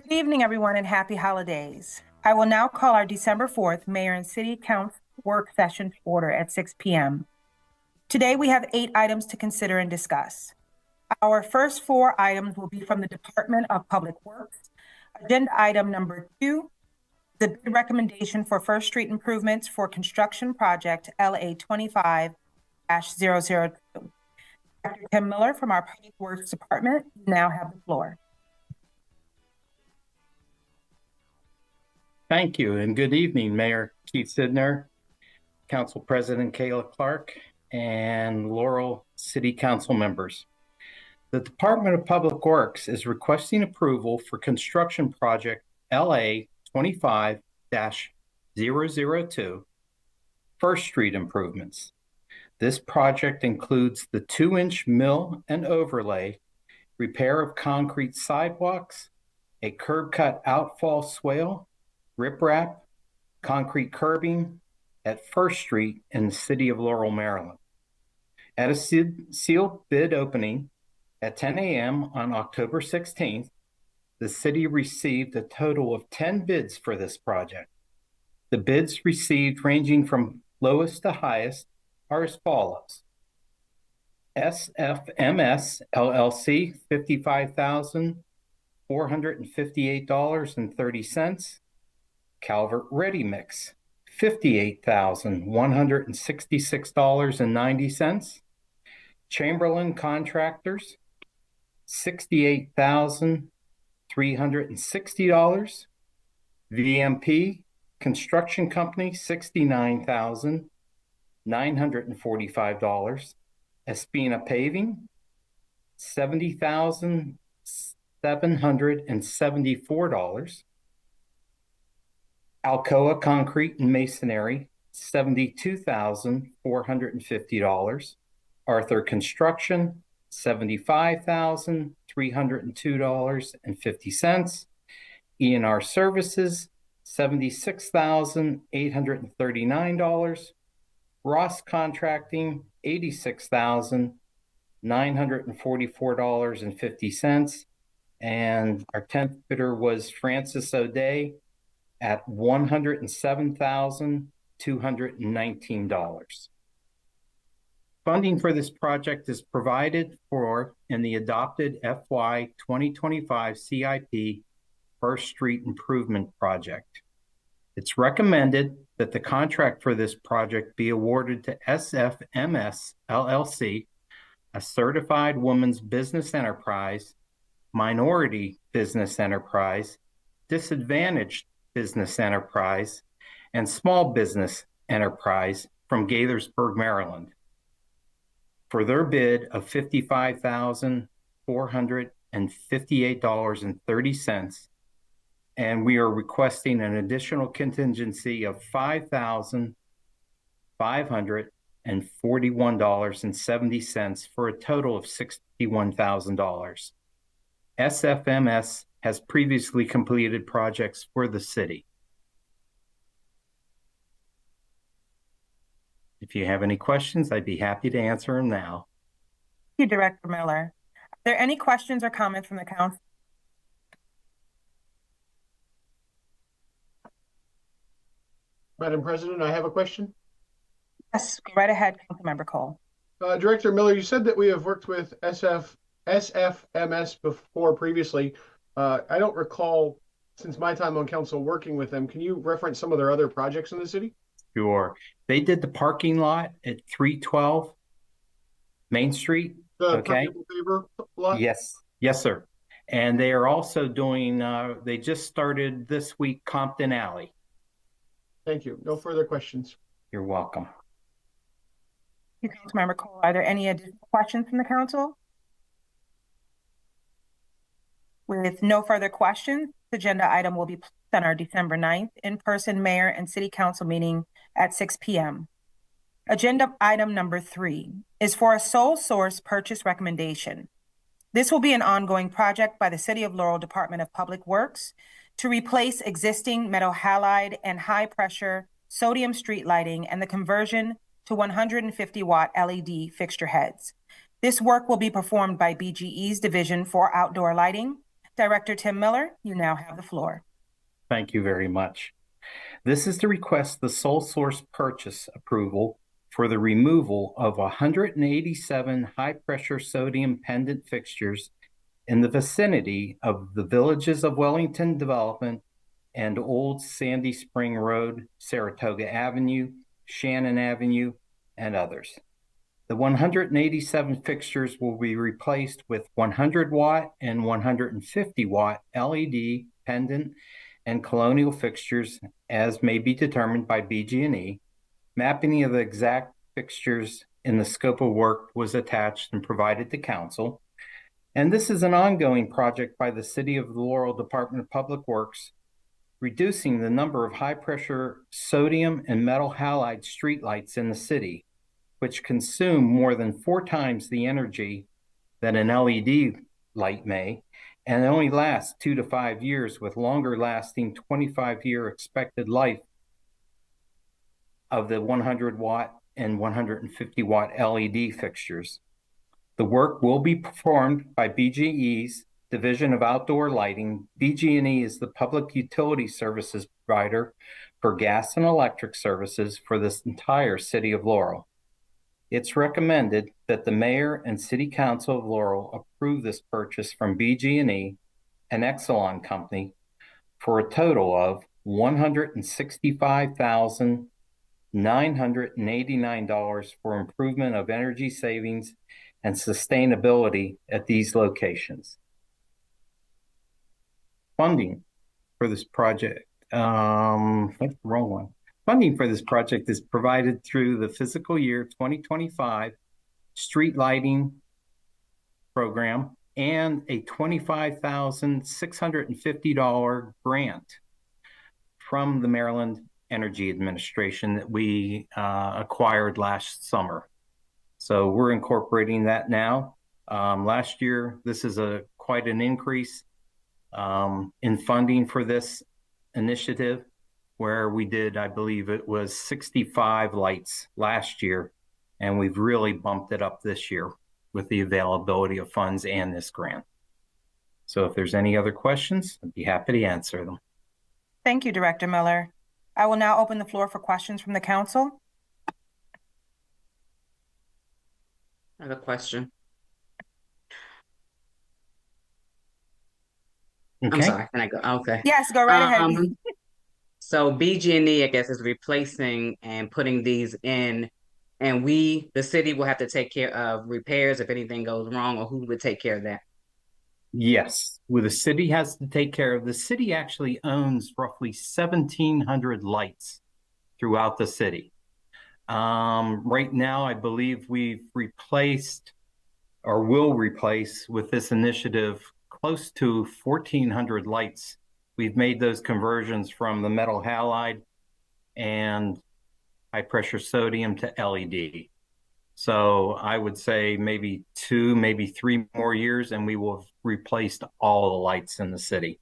Good evening, everyone, and happy holidays. I will now call our December 4th Mayor and City Council work session to order at 6 p.m. Today, we have 8 items to consider and discuss. Our first 4 items will be from the Department of Public Works. Agenda item number 2, the bid recommendation for First Street improvements for construction project LA 25-002. Dr. Tim Miller from our Public Works Department, you now have the floor. Thank you, and good evening, Mayor Keith Sidner, Council President Kyla Clark, and Laurel City Council members. The Department of Public Works is requesting approval for construction project LA 25-002, First Street improvements. This project includes the 2-inch mill and overlay, repair of concrete sidewalks, a curb cut outfall swale, riprap, concrete curbing at First Street in the city of Laurel, Maryland. At a sealed bid opening at 10 a.m. on October 16th, the city received a total of 10 bids for this project. The bids received, ranging from lowest to highest, are as follows. SFMS LLC, $55,458.30. Calvert Ready Mix, $58,166.90. Chamberlain Contractors, $68,360. VMP Construction Company, $69,945. Espina Paving, $70,774. Alcoa Concrete and Masonry, $72,450. Arthur Construction, $75,302.50. E&R Services, $76,839. Ross Contracting, $86,944.50. And our 10th bidder was Francis O'Day at $107,219. Funding for this project is provided for in the adopted FY 2025 CIP First Street Improvement Project. It's recommended that the contract for this project be awarded to SFMS LLC, a certified woman's business enterprise, minority business enterprise, disadvantaged business enterprise, and small business enterprise from Gaithersburg, Maryland, for their bid of $55,458.30. And we are requesting an additional contingency of $5,541.70 for a total of $61,000. SFMS has previously completed projects for the city. If you have any questions, I'd be happy to answer them now. Thank you, Director Miller. Are there any questions or comments from the council? Madam President, I have a question. Yes, go right ahead, Councilmember Cole. Director Miller, you said that we have worked with SFMS before previously. I don't recall, since my time on council, working with them. Can you reference some of their other projects in the city? Sure. They did the parking lot at 312 Main Street. The Okay. paver lot? Yes. Yes, sir. And they are also doing, they just started this week, Compton Alley. Thank you. No further questions. You're welcome. Thank you, Councilmember Cole. Are there any additional questions from the council? With no further questions, the agenda item will be placed on our December 9th in-person mayor and city council meeting at 6 p.m. Agenda item number 3 is for a sole source purchase recommendation. This will be an ongoing project by the City of Laurel Department of Public Works to replace existing metal halide and high-pressure sodium street lighting and the conversion to 150-watt LED fixture heads. This work will be performed by BGE's Division for Outdoor Lighting. Director Tim Miller, you now have the floor. Thank you very much. This is to request the sole source purchase approval for the removal of 187 high-pressure sodium pendant fixtures in the vicinity of the Villages of Wellington Development and Old Sandy Spring Road, Saratoga Avenue, Shannon Avenue, and others. The 187 fixtures will be replaced with 100-watt and 150-watt LED pendant and colonial fixtures as may be determined by BG&E. Mapping of the exact fixtures in the scope of work was attached and provided to council. And this is an ongoing project by the City of Laurel Department of Public Works, reducing the number of high-pressure sodium and metal halide streetlights in the city, which consume more than 4 times the energy that an LED light may, and only last 2 to 5 years with longer-lasting 25-year expected life of the 100-watt and 150-watt LED fixtures. The work will be performed by BGE's Division of Outdoor Lighting. BG&E is the public utility services provider for gas and electric services for this entire City of Laurel. It's recommended that the mayor and city council of Laurel approve this purchase from BG&E, an Exelon company, for a total of $165,989 for improvement of energy savings and sustainability at these locations. Funding for this project, that's the wrong one. Funding for this project is provided through the fiscal year 2025 street lighting program and a $25,650 grant from the Maryland Energy Administration that we acquired last summer. So we're incorporating that now. Last year, this is quite an increase in funding for this initiative, where we did, I believe it was 65 lights last year, and we've really bumped it up this year with the availability of funds and this grant. So if there's any other questions, I'd be happy to answer them. Thank you, Director Miller. I will now open the floor for questions from the council. I have a question. Okay. I'm sorry, can I go? Okay. Yes, go right ahead. So BG&E, I guess, is replacing and putting these in, and we, the city, will have to take care of repairs if anything goes wrong, or who would take care of that? Yes, well, the city has to take care of. The city actually owns roughly 1,700 lights throughout the city. Right now, I believe we've replaced or will replace with this initiative close to 1,400 lights. We've made those conversions from the metal halide and high pressure sodium to LED. So I would say maybe 2, maybe 3 more years, and we will have replaced all the lights in the city.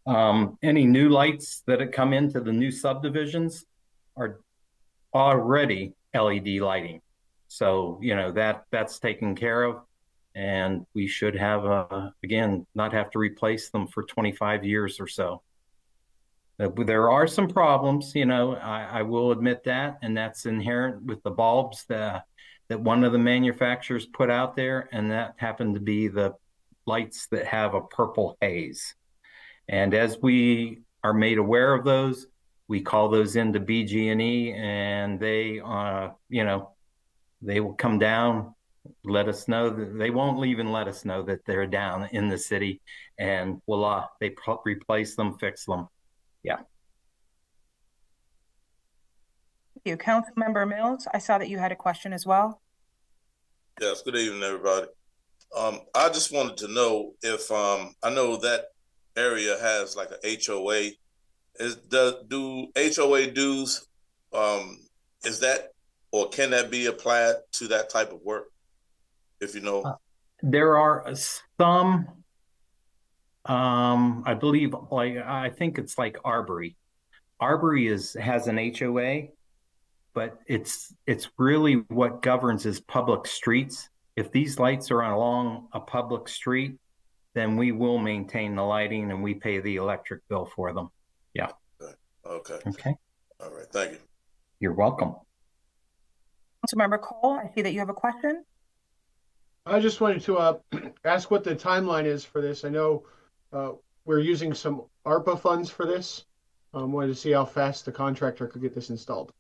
Any new lights that have come into the new subdivisions are already LED lighting. So, that's taken care of. And we should have, again, not have to replace them for 25 years or so. There are some problems, I will admit that, and that's inherent with the bulbs that one of the manufacturers put out there, and that happened to be the lights that have a purple haze. And as we are made aware of those, we call those into BG&E, and they will come down, let us know that they won't even let us know that they're down in the city, and voila, they replace them, fix them. Yeah. Thank you. Councilmember Mills, I saw that you had a question as well. Yes, good evening, everybody. I just wanted to know if I know that area has like a HOA. Do HOA dues is that, or can that be applied to that type of work? If you know. There are some, I believe, I think it's like Arbery. Arbery has an HOA, but it's really what governs is public streets. If these lights are along a public street, then we will maintain the lighting and we pay the electric bill for them. Yeah. Okay. Okay. All right. Thank you. You're welcome. Councilmember Cole, I see that you have a question. I just wanted to ask what the timeline is for this. I know we're using some ARPA funds for this. Wanted to see how fast the contractor could get this installed.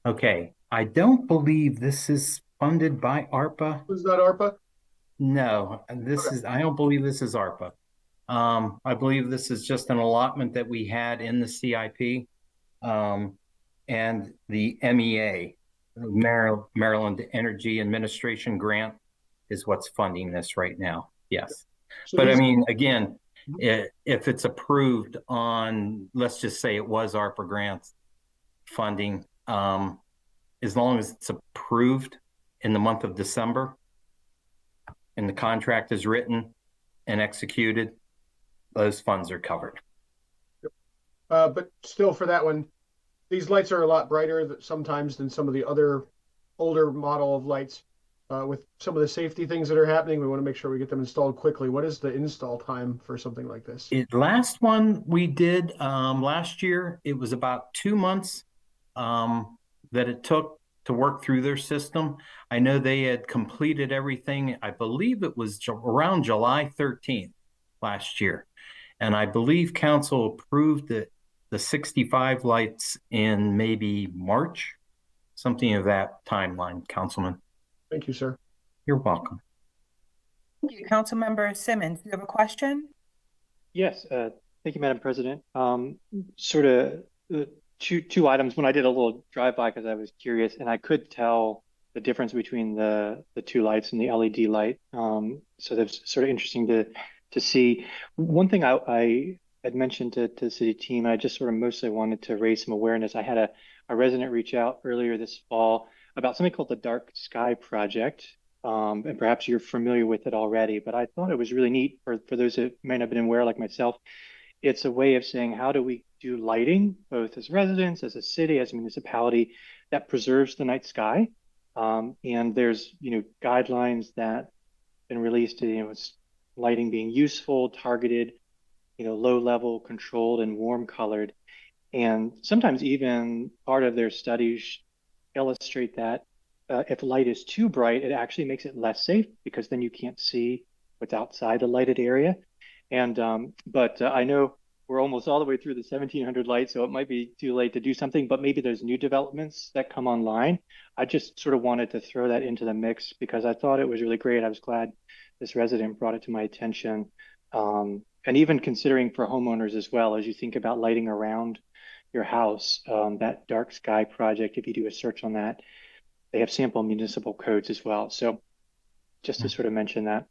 Okay. I don't believe this is funded by ARPA. Was that ARPA? No, I don't believe this is ARPA. I believe this is just an allotment that we had in the CIP, and the MEA, Maryland Energy Administration grant, is what's funding this right now. Yes. So but I mean, again, if it's approved on, let's just say it was ARPA grants funding, as long as it's approved in the month of December and the contract is written and executed, those funds are covered. But still, for that one, these lights are a lot brighter sometimes than some of the other older model of lights. With some of the safety things that are happening, we want to make sure we get them installed quickly. What is the install time for something like this? Last one we did last year, it was about 2 months that it took to work through their system. I know they had completed everything. I believe it was around July 13th last year. And I believe council approved the 65 lights in maybe March, something of that timeline, Councilman. Thank you, sir. You're welcome. Thank you. Councilmember Simmons, you have a question? Yes, thank you, Madam President. Sort of two items. When I did a little drive-by because I was curious, and I could tell the difference between the two lights and the LED light. So that's sort of interesting to see. One thing I had mentioned to the city team, I just sort of mostly wanted to raise some awareness. I had a resident reach out earlier this fall about something called the Dark Sky Project. And perhaps you're familiar with it already, but I thought it was really neat for those that may not have been aware like myself. It's a way of saying, how do we do lighting, both as residents, as a city, as a municipality, that preserves the night sky? And there's, guidelines that have been released, it's lighting being useful, targeted, low level, controlled, and warm colored. And sometimes even part of their studies illustrate that if light is too bright, it actually makes it less safe because then you can't see what's outside the lighted area. And but I know we're almost all the way through the 1700 lights, so it might be too late to do something, but maybe there's new developments that come online. I just sort of wanted to throw that into the mix because I thought it was really great. I was glad this resident brought it to my attention. And even considering for homeowners as well, as you think about lighting around your house, that dark sky project, if you do a search on that, they have sample municipal codes as well. So just to sort of mention that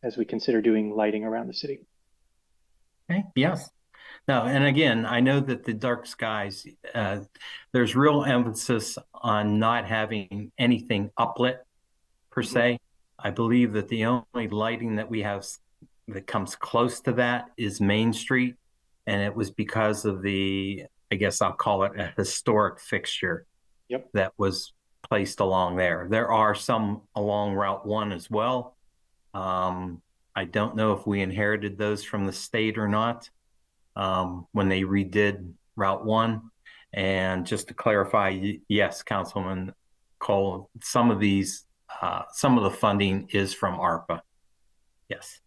as we consider doing lighting around the city. Okay, yes. No, and again, I know that the dark skies, there's real emphasis on not having anything uplit per se. I believe that the only lighting that we have that comes close to that is Main Street. And it was because of the, I guess I'll call it a historic fixture that was placed along there. There are some along Route 1 as well. I don't know if we inherited those from the state or not when they redid Route 1. And just to clarify, yes, Councilman Cole, some of these, some of the funding is from ARPA. Yes.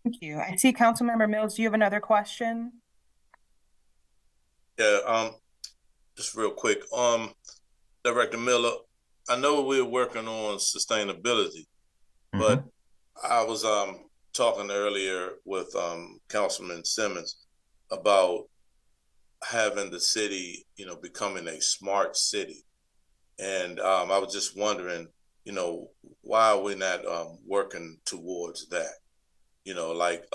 Thank you. I see Councilmember Mills. Do you have another question? Yeah, just real quick. Director Miller, I know we're working on sustainability, but I was talking earlier with Councilman Simmons about having the city, becoming a smart city. And I was just wondering, why are we not working towards that? Like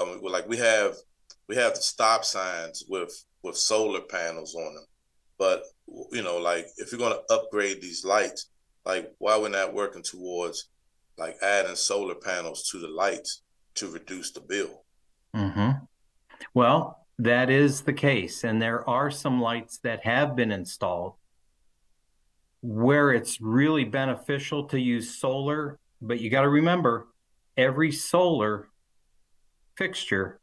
we have the stop signs with solar panels on them, but like if you're going to upgrade these lights, like why we're not working towards like adding solar panels to the lights to reduce the bill? Well, that is the case, and there are some lights that have been installed where it's really beneficial to use solar, but you got to remember every solar fixture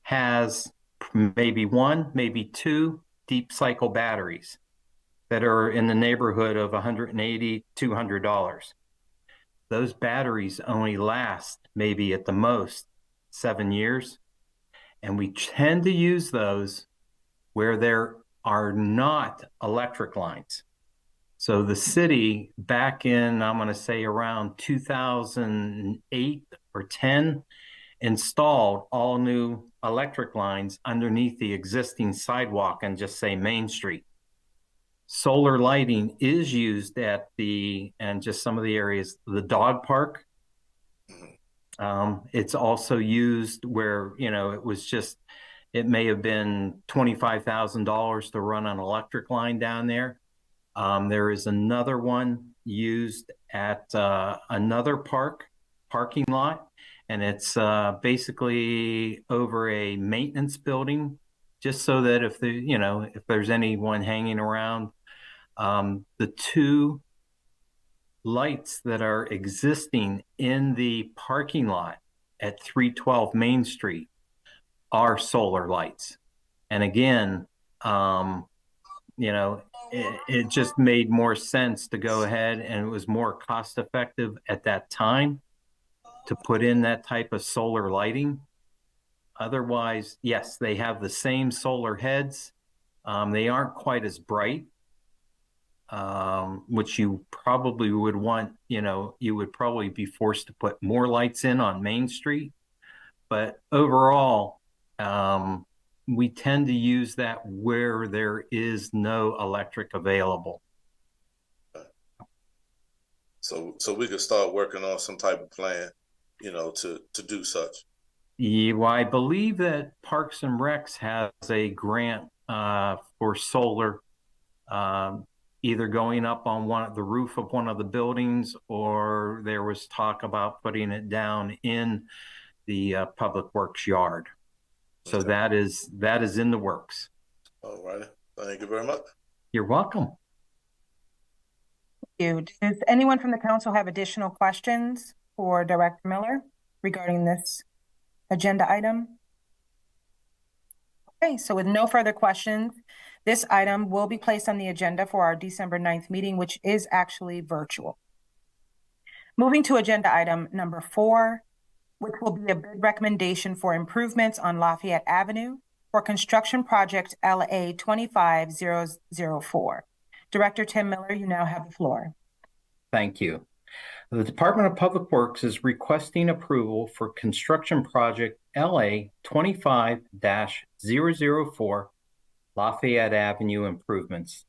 has maybe one, maybe two deep cycle batteries that are in the neighborhood of $180, $200. Those batteries only last maybe at the most 7 years. And we tend to use those where there are not electric lines. So the city back in, I'm going to say around 2008 or 10, installed all new electric lines underneath the existing sidewalk and just say Main Street. Solar lighting is used at and just some of the areas, the dog park. It's also used where, it may have been $25,000 to run an electric line down there. There is another one used at another parking lot, and it's basically over a maintenance building, just so that if there's anyone hanging around, the two lights that are existing in the parking lot at 312 Main Street are solar lights. And again, it just made more sense to go ahead, and it was more cost effective at that time to put in that type of solar lighting. Otherwise, yes, they have the same solar heads. They aren't quite as bright, which you probably would want, you would probably be forced to put more lights in on Main Street. But overall, we tend to use that where there is no electric available. So we could start working on some type of plan, to do such. Yeah, well, I believe that Parks and Recs has a grant for solar, either going up on the roof of one of the buildings, or there was talk about putting it down in the Public Works yard. So that is in the works. All right. Thank you very much. You're welcome. Thank you. Does anyone from the council have additional questions for Director Miller regarding this agenda item? Okay, so with no further questions, this item will be placed on the agenda for our December 9th meeting, which is actually virtual. Moving to agenda item number 4, which will be a bid recommendation for improvements on Lafayette Avenue for construction project LA 25004. Director Tim Miller, you now have the floor. Thank you. The Department of Public Works is requesting approval for construction project LA 25-004 Lafayette Avenue improvements.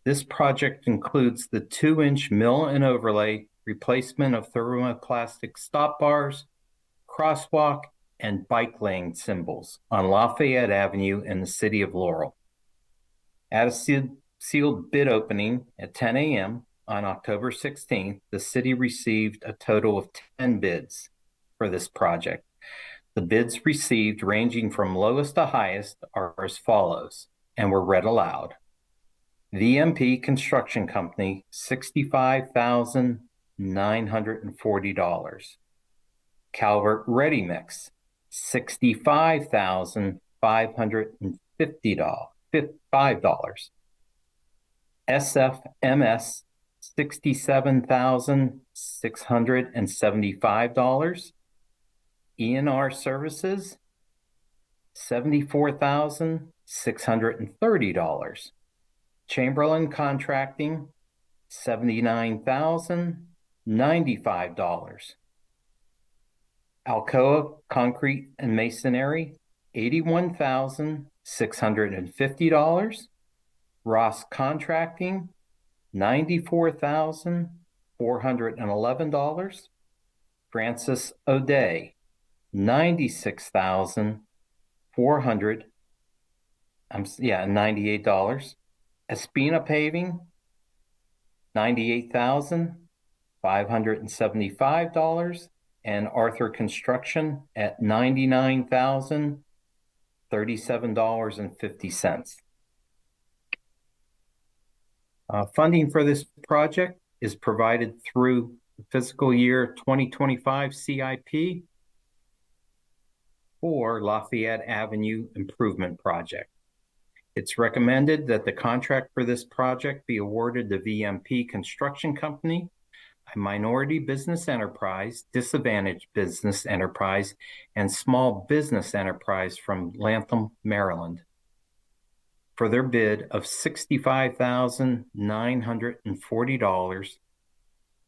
This project includes the 2-inch mill and overlay, replacement of thermoplastic stop bars, crosswalk, and bike lane symbols on Lafayette Avenue in the city of Laurel. At a sealed bid opening at 10 a.m. on October 16th, the city received a total of 10 bids for this project. The bids received, ranging from lowest to highest, are as follows and were read aloud. VMP Construction Company, $65,940. Calvert Ready Mix, $65,555. SFMS, $67,675. ENR Services, $74,630. Chamberlain Contracting, $79,095. Alcoa Concrete and Masonry, $81,650. Ross Contracting, $94,411. Francis O'Day, $98. Espina Paving, $98,575, and Arthur Construction at $99,037.50. Funding for this project is provided through the fiscal year 2025 CIP for Lafayette Avenue Improvement Project. It's recommended that the contract for this project be awarded to VMP Construction Company, a minority business enterprise, disadvantaged business enterprise, and small business enterprise from Latham, Maryland, for their bid of $65,940,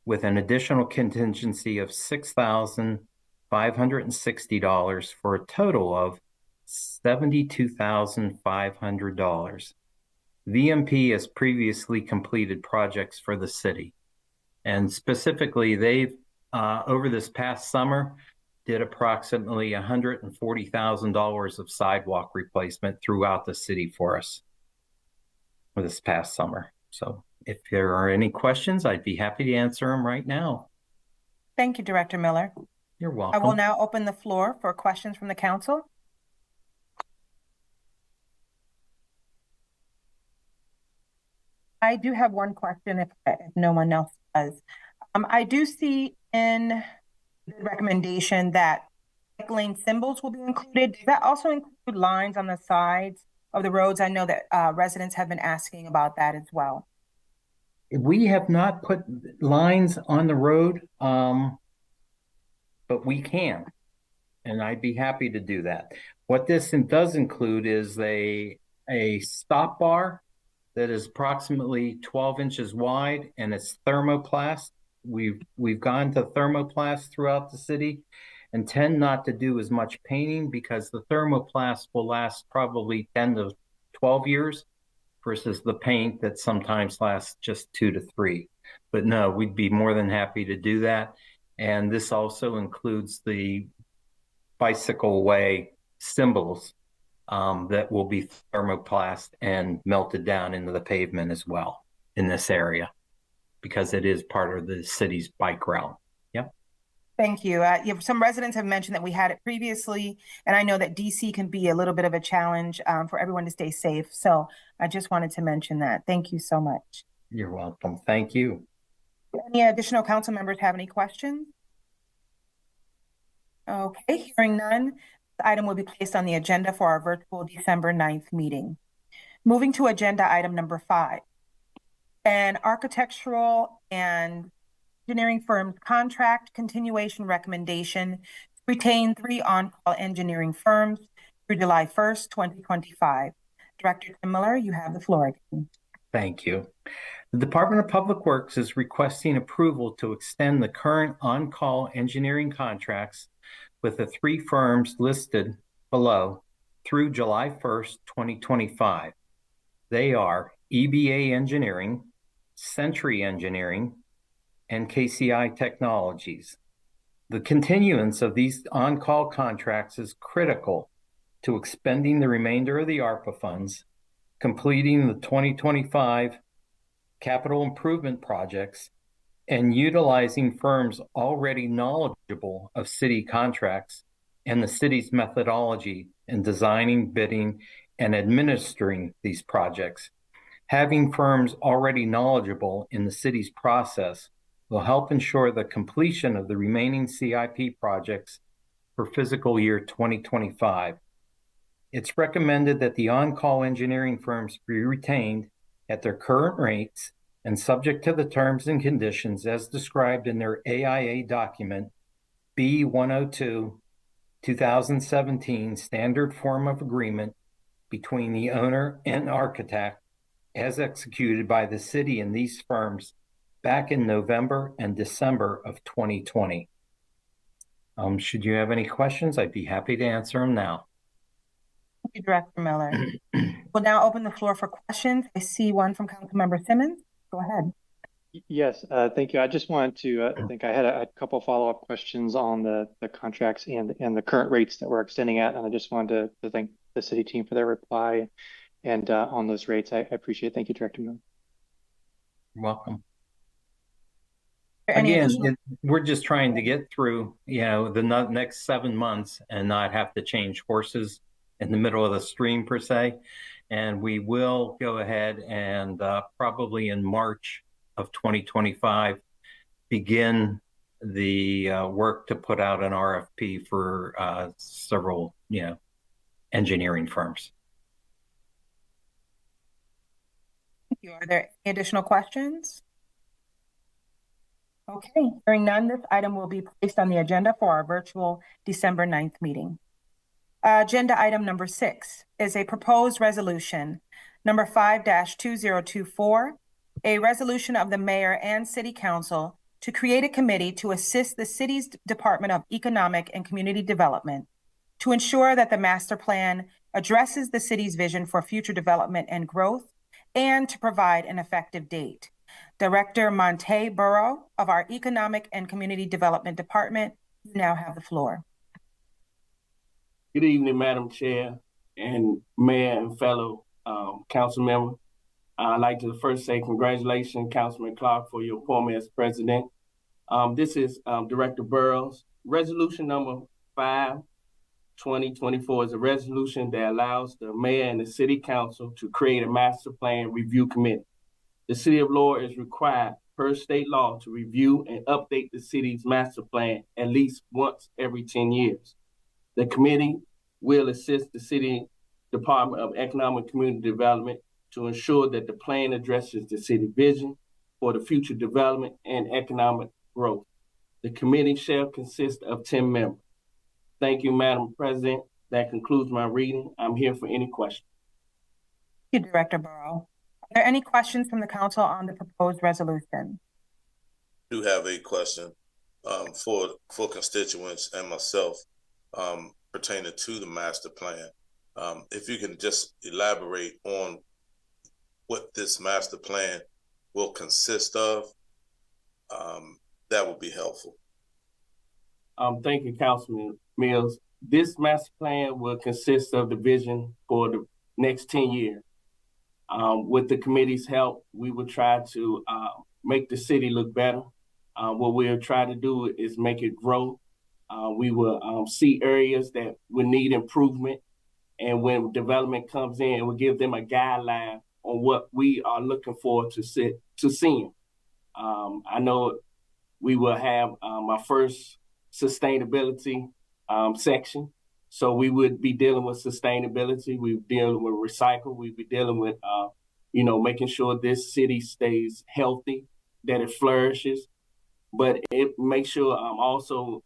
with an additional contingency of $6,560 for a total of $72,500. VMP has previously completed projects for the city, and specifically they've over this past summer did approximately $140,000 of sidewalk replacement throughout the city for us for this past summer. So if there are any questions, I'd be happy to answer them right now. Thank you, Director Miller. You're welcome. I will now open the floor for questions from the council. I do have one question if no one else does. I do see in the recommendation that bike lane symbols will be included. Does that also include lines on the sides of the roads? I know that residents have been asking about that as well. We have not put lines on the road, but we can, and I'd be happy to do that. What this does include is a stop bar that is approximately 12 inches wide, and it's thermoplast. We've gone to thermoplast throughout the city and tend not to do as much painting because the thermoplast will last probably 10 to 12 years versus the paint that sometimes lasts just 2 to 3. But no, we'd be more than happy to do that. And this also includes the bicycle way symbols that will be thermoplast and melted down into the pavement as well in this area, because it is part of the city's bike route. Yep. Thank you. Some residents have mentioned that we had it previously, and I know that DC can be a little bit of a challenge for everyone to stay safe. So I just wanted to mention that. Thank you so much. You're welcome. Thank you. Any additional council members have any questions? Okay, hearing none, the item will be placed on the agenda for our virtual December 9th meeting. Moving to agenda item number 5. An architectural and engineering firm's contract continuation recommendation retain 3 on-call engineering firms through July 1st, 2025. Director Tim Miller, you have the floor again. Thank you. The Department of Public Works is requesting approval to extend the current on-call engineering contracts with the 3 firms listed below through July 1st, 2025. They are EBA Engineering, Century Engineering, and KCI Technologies. The continuance of these on-call contracts is critical to expending the remainder of the ARPA funds, completing the 2025 capital improvement projects, and utilizing firms already knowledgeable of city contracts and the city's methodology in designing, bidding, and administering these projects. Having firms already knowledgeable in the city's process will help ensure the completion of the remaining CIP projects for fiscal year 2025. It's recommended that the on-call engineering firms be retained at their current rates and subject to the terms and conditions as described in their AIA document B102 2017 standard form of agreement between the owner and architect as executed by the city and these firms back in November and December of 2020. Should you have any questions, I'd be happy to answer them now. Thank you, Director Miller. We'll now open the floor for questions. I see one from Councilmember Simmons. Go ahead. Yes, thank you. I just wanted to, I think I had a couple follow-up questions on the contracts and the current rates that we're extending at, and I just wanted to thank the city team for their reply and on those rates. I appreciate it. Thank you, Director Miller. You're welcome. Again, we're just trying to get through, the next 7 months and not have to change horses in the middle of the stream per se. And we will go ahead and probably in March of 2025 begin the work to put out an RFP for several, engineering firms. Thank you. Are there any additional questions? Okay, hearing none, this item will be placed on the agenda for our virtual December 9th meeting. Agenda item number 6 is a proposed resolution, number 5-2024, a resolution of the mayor and city council to create a committee to assist the city's Department of Economic and Community Development to ensure that the master plan addresses the city's vision for future development and growth and to provide an effective date. Director Monte Burrow of our Economic and Community Development Department, you now have the floor. Good evening, Madam Chair and Mayor and fellow council member. I'd like to first say congratulations, Councilman Clark, for your appointment as president. This is Director Burrows. Resolution number 5/2024 is a resolution that allows the mayor and the city council to create a master plan review committee. The city of Laurel is required per state law to review and update the city's master plan at least once every 10 years. The committee will assist the city Department of Economic and Community Development to ensure that the plan addresses the city vision for the future development and economic growth. The committee shall consist of 10 members. Thank you, Madam President. That concludes my reading. I'm here for any questions. Thank you, Director Burrow. Are there any questions from the council on the proposed resolution? I do have a question for constituents and myself pertaining to the master plan. If you can just elaborate on what this master plan will consist of, that would be helpful. Thank you, Councilman Mills. This master plan will consist of the vision for the next 10 years. With the committee's help, we will try to make the city look better. What we'll try to do is make it grow. We will see areas that will need improvement. And when development comes in, we'll give them a guideline on what we are looking for to see. I know we will have our first sustainability section. So we would be dealing with sustainability. We'd be dealing with recycle. We'd be dealing with, making sure this city stays healthy, that it flourishes. But it makes sure also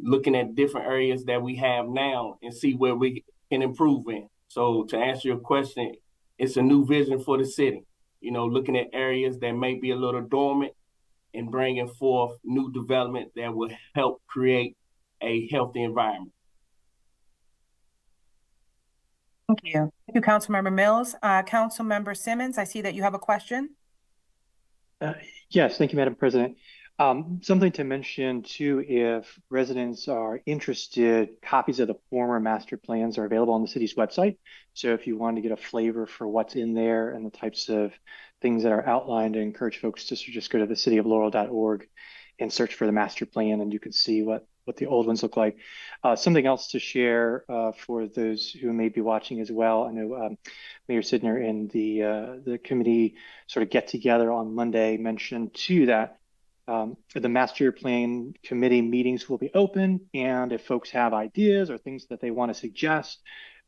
looking at different areas that we have now and see where we can improve in. So to answer your question, it's a new vision for the city, looking at areas that may be a little dormant and bringing forth new development that will help create a healthy environment. Thank you. Thank you, Councilmember Mills. Councilmember Simmons, I see that you have a question. Yes, thank you, Madam President. Something to mention too, if residents are interested, copies of the former master plans are available on the city's website. So if you want to get a flavor for what's in there and the types of things that are outlined, I encourage folks to just go to thecityoflaurel.org and search for the master plan, and you can see what the old ones look like. Something else to share for those who may be watching as well. I know Mayor Sidner and the committee sort of get together on Monday mentioned too that the master plan committee meetings will be open, and if folks have ideas or things that they want to suggest,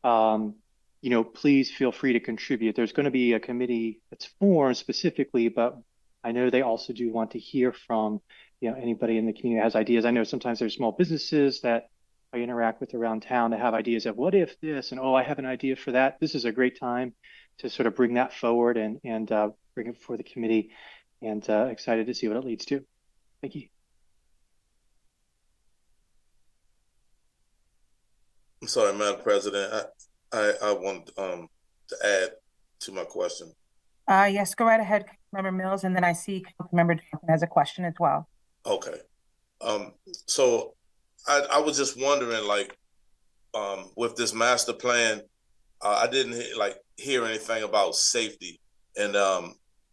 please feel free to contribute. There's going to be a committee that's formed specifically, but I know they also do want to hear from anybody in the community that has ideas. I know sometimes there's small businesses that I interact with around town that have ideas of what if this, and oh, I have an idea for that. This is a great time to sort of bring that forward and bring it before the committee, and excited to see what it leads to. Thank you. I'm sorry, Madam President. I want to add to my question. Yes, go right ahead, Member Mills, and then I see Member Johnson has a question as well. Okay. So I was just wondering, with this master plan, I didn't hear anything about safety, and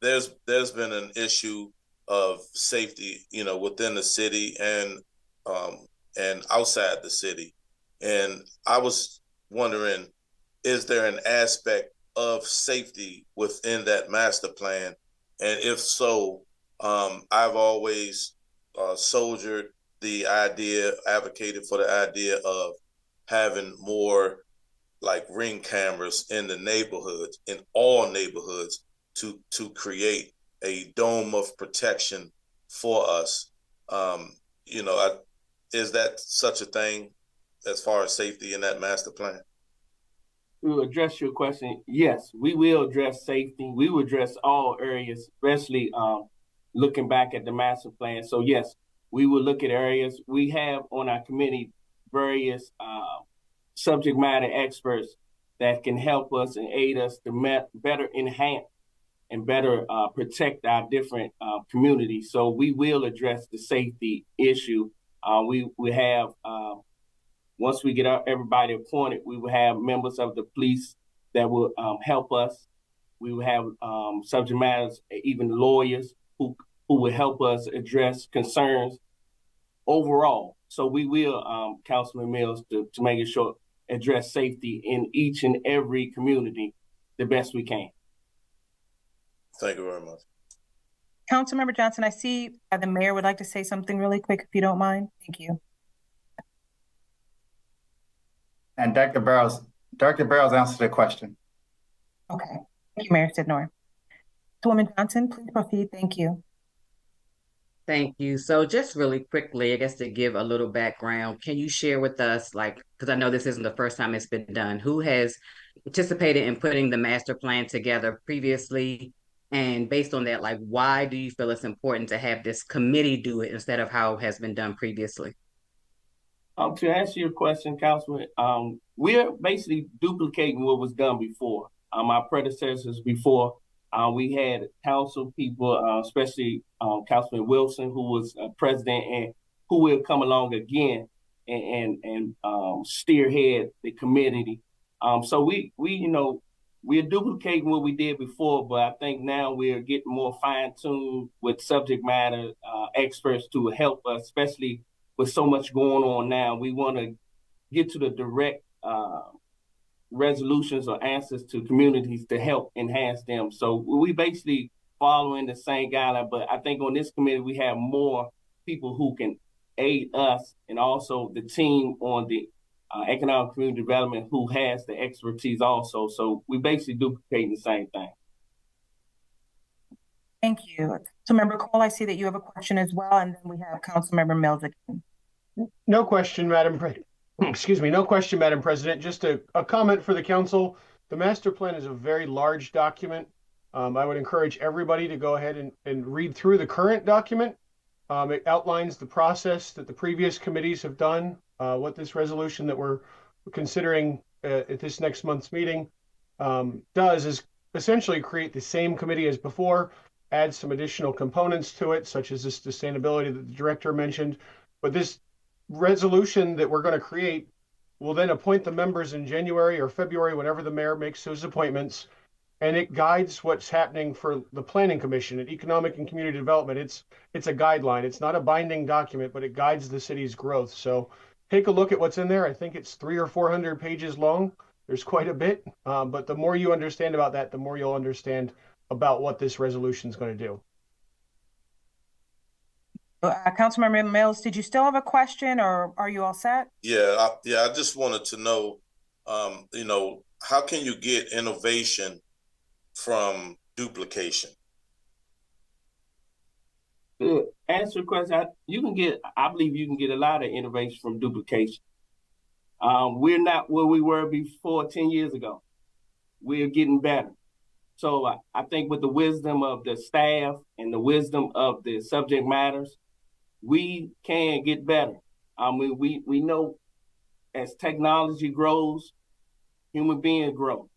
there's been an issue of safety, within the city and outside the city, and I was wondering, is there an aspect of safety within that master plan, and if so, I've always soldiered the idea, advocated for the idea of having more ring cameras in the neighborhoods, in all neighborhoods, to create a dome of protection for us. Is that such a thing as far as safety in that master plan? To address your question, yes, we will address safety. We will address all areas, especially looking back at the master plan. So yes, we will look at areas. We have on our committee various subject matter experts that can help us and aid us to better enhance and better protect our different communities. So we will address the safety issue. We have, once we get everybody appointed, we will have members of the police that will help us. We will have subject matters, even lawyers who will help us address concerns overall. So we will, Councilman Mills, to make it short, address safety in each and every community the best we can. Thank you very much. Councilmember Johnson, I see the mayor would like to say something really quick, if you don't mind. Thank you. And Dr. Barrows answered the question. Okay. Thank you, Mayor Sidnor. Woman Johnson, please proceed. Thank you. Thank you. So just really quickly, I guess to give a little background, can you share with us, because I know this isn't the first time it's been done, who has participated in putting the master plan together previously? And based on that, why do you feel it's important to have this committee do it instead of how it has been done previously? To answer your question, Councilman, we're basically duplicating what was done before. Our predecessors before, we had council people, especially Councilman Wilson, who was president and who will come along again and steerhead the committee. So we're duplicating what we did before, but I think now we're getting more fine-tuned with subject matter experts to help us, especially with so much going on now. We want to get to the direct resolutions or answers to communities to help enhance them. So we basically following the same guideline, but I think on this committee, we have more people who can aid us and also the team on the economic community development who has the expertise also. So we basically duplicating the same thing. Thank you. So Member Cole, I see that you have a question as well, and then we have Councilmember Mills again. No question, excuse me, no question, Madam President. Just a comment for the council. The master plan is a very large document. I would encourage everybody to go ahead and read through the current document. It outlines the process that the previous committees have done, what this resolution that we're considering at this next month's meeting does is essentially create the same committee as before, add some additional components to it, such as this sustainability that the director mentioned. But this resolution that we're going to create will then appoint the members in January or February, whenever the mayor makes those appointments, and it guides what's happening for the Planning Commission and Economic and Community Development. It's a guideline. It's not a binding document, but it guides the city's growth. So take a look at what's in there. I think it's 300 or 400 pages long. There's quite a bit, but the more you understand about that, the more you'll understand about what this resolution is going to do. Councilmember Mills, did you still have a question, or are you all set? Yeah, I just wanted to know, how can you get innovation from duplication? To answer the question, I believe you can get a lot of innovation from duplication. We're not where we were before 10 years ago. We're getting better. So I think with the wisdom of the staff and the wisdom of the subject matters, we can get better. We know as technology grows, human beings grow.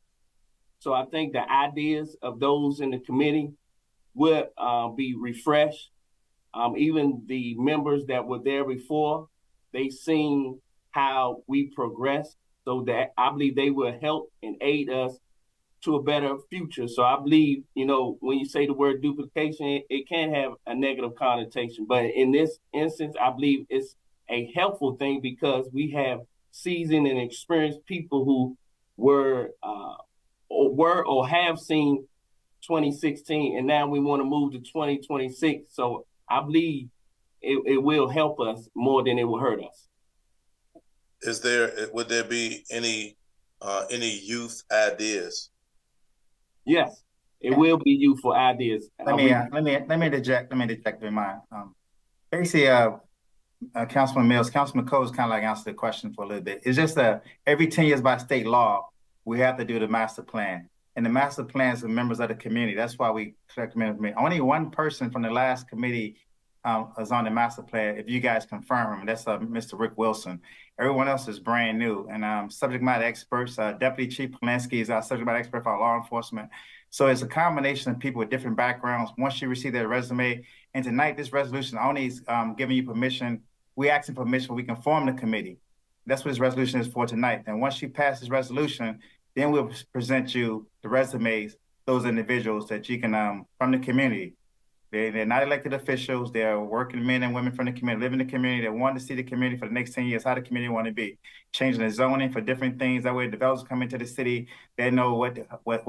So I think the ideas of those in the committee will be refreshed. Even the members that were there before, they seen how we progressed, so that I believe they will help and aid us to a better future. So I believe, when you say the word duplication, it can have a negative connotation. But in this instance, I believe it's a helpful thing because we have seasoned and experienced people who were or have seen 2016, and now we want to move to 2026. So I believe it will help us more than it will hurt us. Would there be any youth ideas? Yes, it will be youthful ideas. Let me interject in mine. Basically, Councilman Mills, Councilman Coles kind of like answered the question for a little bit. It's just every 10 years by state law, we have to do the master plan. And the master plan is the members of the community. That's why we recommend. Only one person from the last committee is on the master plan. If you guys confirm him, that's Mr. Rick Wilson. Everyone else is brand new. And subject matter experts, Deputy Chief Polinsky is our subject matter expert for law enforcement. So it's a combination of people with different backgrounds. Once you receive their resume, and tonight this resolution only is giving you permission. We asking permission, we can form the committee. That's what this resolution is for tonight. And once you pass this resolution, then we'll present you the resumes, those individuals that you can, from the community. They're not elected officials. They're working men and women from the community, live in the community. They want to see the community for the next 10 years, how the community want to be. Changing the zoning for different things. That way developers come into the city, they know what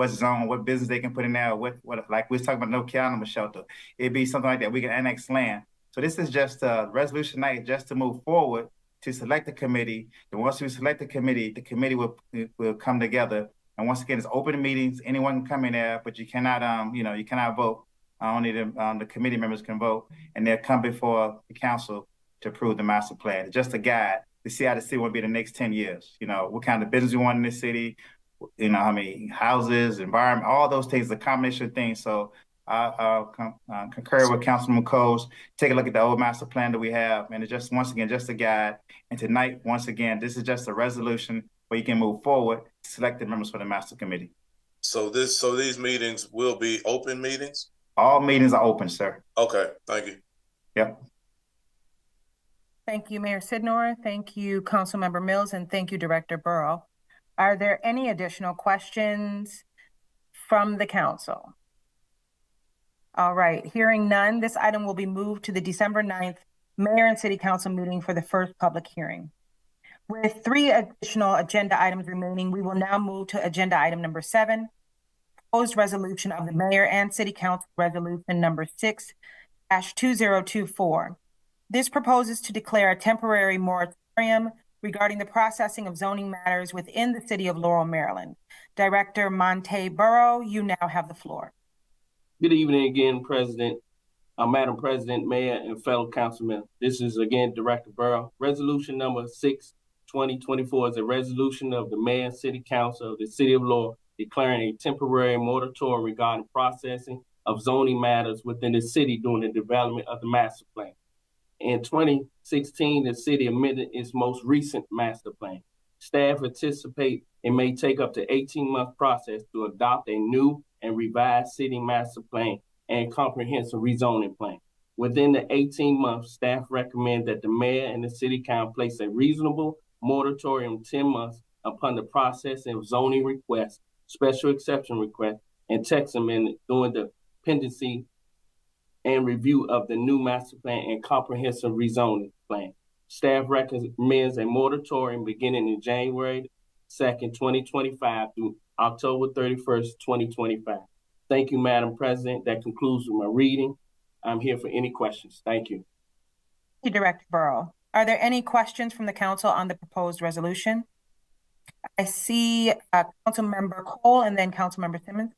zone, what business they can put in there, what like we was talking about no kill animal shelter. It'd be something like that. We can annex land. So this is just a resolution night just to move forward to select the committee. And once we select the committee will come together. And once again, it's open meetings. Anyone can come in there, but you cannot, you cannot vote. Only the committee members can vote, and they'll come before the council to approve the master plan. It's just a guide to see how the city will be the next 10 years. What kind of business we want in this city, how many houses, environment, all those things, a combination of things. So I'll concur with Councilman Coles. Take a look at the old master plan that we have, and it's just, once again, just a guide. And tonight, once again, this is just a resolution where you can move forward, select the members for the master committee. So these meetings will be open meetings? All meetings are open, sir. Okay, thank you. Yep. Thank you, Mayor Sidnor. Thank you, Councilmember Mills, and thank you, Director Burrow. Are there any additional questions from the council? All right, hearing none, this item will be moved to the December 9th Mayor and City Council meeting for the first public hearing. With 3 additional agenda items remaining, we will now move to agenda item number 7, proposed resolution of the Mayor and City Council Resolution number 6-2024. This proposes to declare a temporary moratorium regarding the processing of zoning matters within the city of Laurel, Maryland. Director Monte Burrow, you now have the floor. Good evening again, President. Madam President, Mayor, and fellow councilmen, this is again Director Burrow. Resolution number 6, 2024 is a resolution of the Mayor and City Council of the City of Laurel declaring a temporary moratorium regarding processing of zoning matters within the city during the development of the master plan. In 2016, the city amended its most recent master plan. Staff anticipate it may take up to 18-month process to adopt a new and revised city master plan and comprehensive rezoning plan. Within the 18 months, staff recommend that the mayor and the city council place a reasonable moratorium 10 months upon the processing of zoning requests, special exception requests, and text amendment during the pendency and review of the new master plan and comprehensive rezoning plan. Staff recommends a moratorium beginning in January 2nd, 2025 through October 31st, 2025. Thank you, Madam President. That concludes my reading. I'm here for any questions. Thank you. Thank you, Director Burrow. Are there any questions from the council on the proposed resolution? I see Councilmember Cole and then Councilmember Simmons.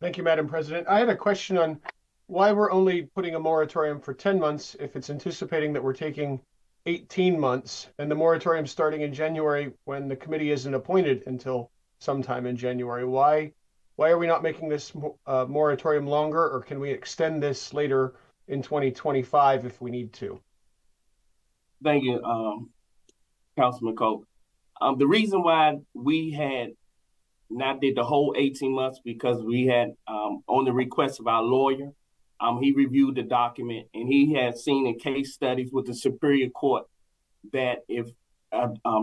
Thank you, Madam President. I had a question on why we're only putting a moratorium for 10 months if it's anticipating that we're taking 18 months and the moratorium starting in January when the committee isn't appointed until sometime in January. Why are we not making this moratorium longer, or can we extend this later in 2025 if we need to? Thank you, Councilman Cole. The reason why we had not did the whole 18 months because we had, on the request of our lawyer, he reviewed the document and he had seen in case studies with the Superior Court that if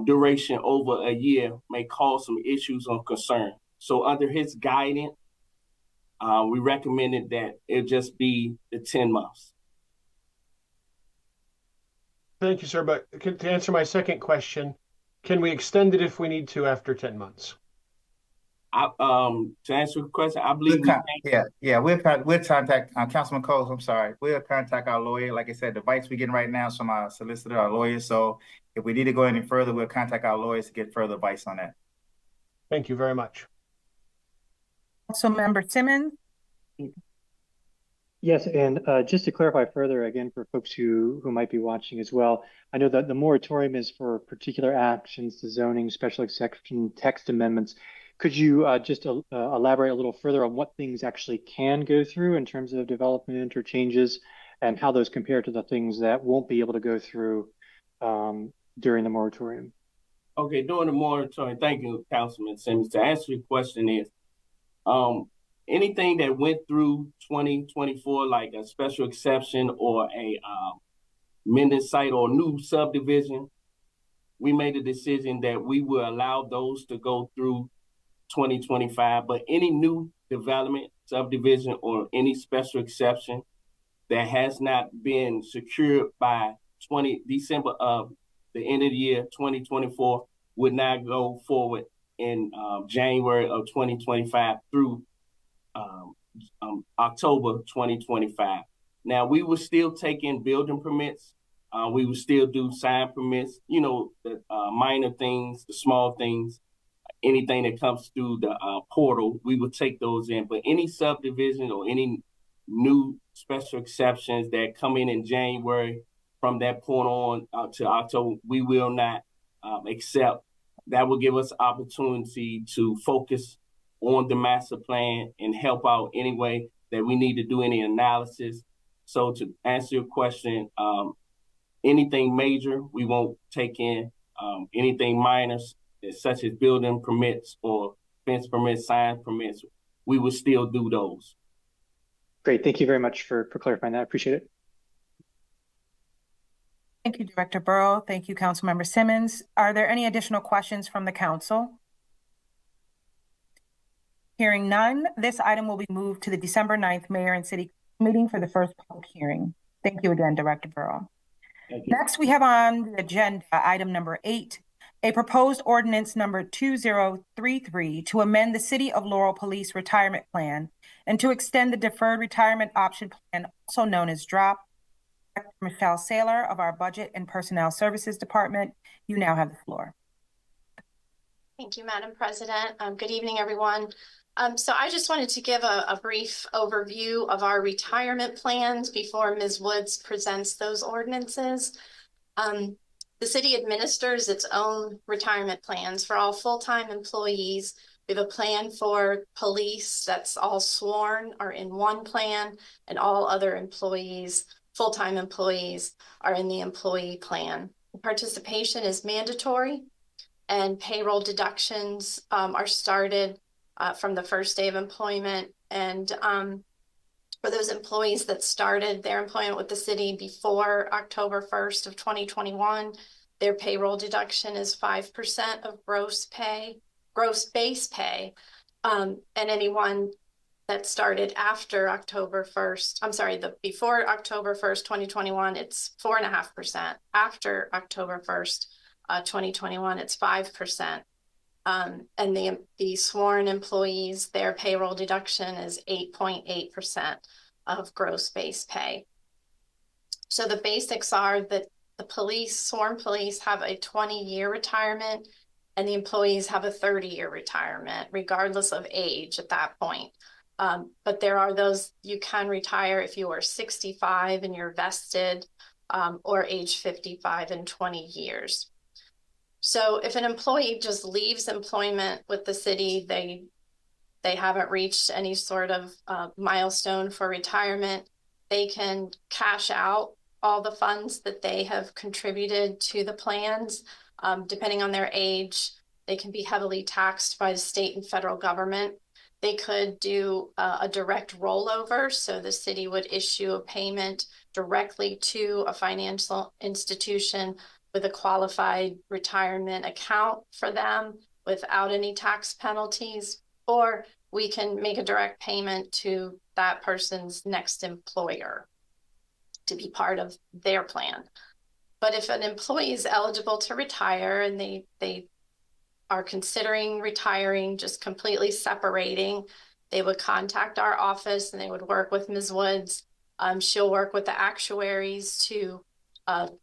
duration over a year may cause some issues of concern. So under his guidance, we recommended that it just be the 10 months. Thank you, sir. But to answer my second question, can we extend it if we need to after 10 months? To answer the question, I believe we'll contact Councilman Cole. I'm sorry. We'll contact our lawyer. Like I said, the advice we're getting right now is from our solicitor, our lawyer. So if we need to go any further, we'll contact our lawyers to get further advice on that. Thank you very much. Councilmember Simmons. Yes, and just to clarify further, again, for folks who might be watching as well, I know that the moratorium is for particular actions, the zoning, special exception, text amendments. Could you just elaborate a little further on what things actually can go through in terms of development or changes, and how those compare to the things that won't be able to go through during the moratorium? Okay, during the moratorium, thank you, Councilman Simmons. To answer your question is, anything that went through 2024, like a special exception or a amended site or new subdivision, we made a decision that we will allow those to go through 2025, but any new development, subdivision, or any special exception that has not been secured by December of the end of the year 2024 would not go forward in January of 2025 through October 2025. Now, we will still take in building permits. We will still do sign permits, the minor things, the small things. Anything that comes through the portal, we will take those in. But any subdivision or any new special exceptions that come in January, from that point on to October, we will not accept. That will give us opportunity to focus on the master plan and help out any way that we need to do any analysis. So to answer your question, anything major, we won't take in. Anything minor, such as building permits or fence permits, sign permits, we will still do those. Great. Thank you very much for clarifying that. I appreciate it. Thank you, Director Burrow. Thank you, Councilmember Simmons. Are there any additional questions from the council? Hearing none, this item will be moved to the December 9th Mayor and City meeting for the first public hearing. Thank you again, Director Burrow. Next, we have on the agenda item number 8, a proposed ordinance number 2033 to amend the City of Laurel Police Retirement Plan and to extend the Deferred Retirement Option Plan, also known as DROP. Director Michelle Saylor of our Budget and Personnel Services Department, you now have the floor. Thank you, Madam President. Good evening, everyone. So I just wanted to give a brief overview of our retirement plans before Ms. Woods presents those ordinances. The city administers its own retirement plans for all full-time employees. We have a plan for police that's all sworn are in one plan, and all other employees, full-time employees, are in the employee plan. Participation is mandatory, and payroll deductions are started from the first day of employment. And for those employees that started their employment with the city before October 1st of 2021, their payroll deduction is 5% of gross base pay. And anyone that started after October 1st, I'm sorry, before October 1st, 2021, it's 4.5%. After October 1st, 2021, it's 5%. And the sworn employees, their payroll deduction is 8.8% of gross base pay. So the basics are that the sworn police have a 20-year retirement, and the employees have a 30-year retirement, regardless of age at that point. But there are those you can retire if you are 65 and you're vested, or age 55 in 20 years. So if an employee just leaves employment with the city, they haven't reached any sort of milestone for retirement, they can cash out all the funds that they have contributed to the plans. Depending on their age, they can be heavily taxed by the state and federal government. They could do a direct rollover, so the city would issue a payment directly to a financial institution with a qualified retirement account for them without any tax penalties, or we can make a direct payment to that person's next employer to be part of their plan. But if an employee is eligible to retire and they are considering retiring, just completely separating, they would contact our office and they would work with Ms. Woods. She'll work with the actuaries to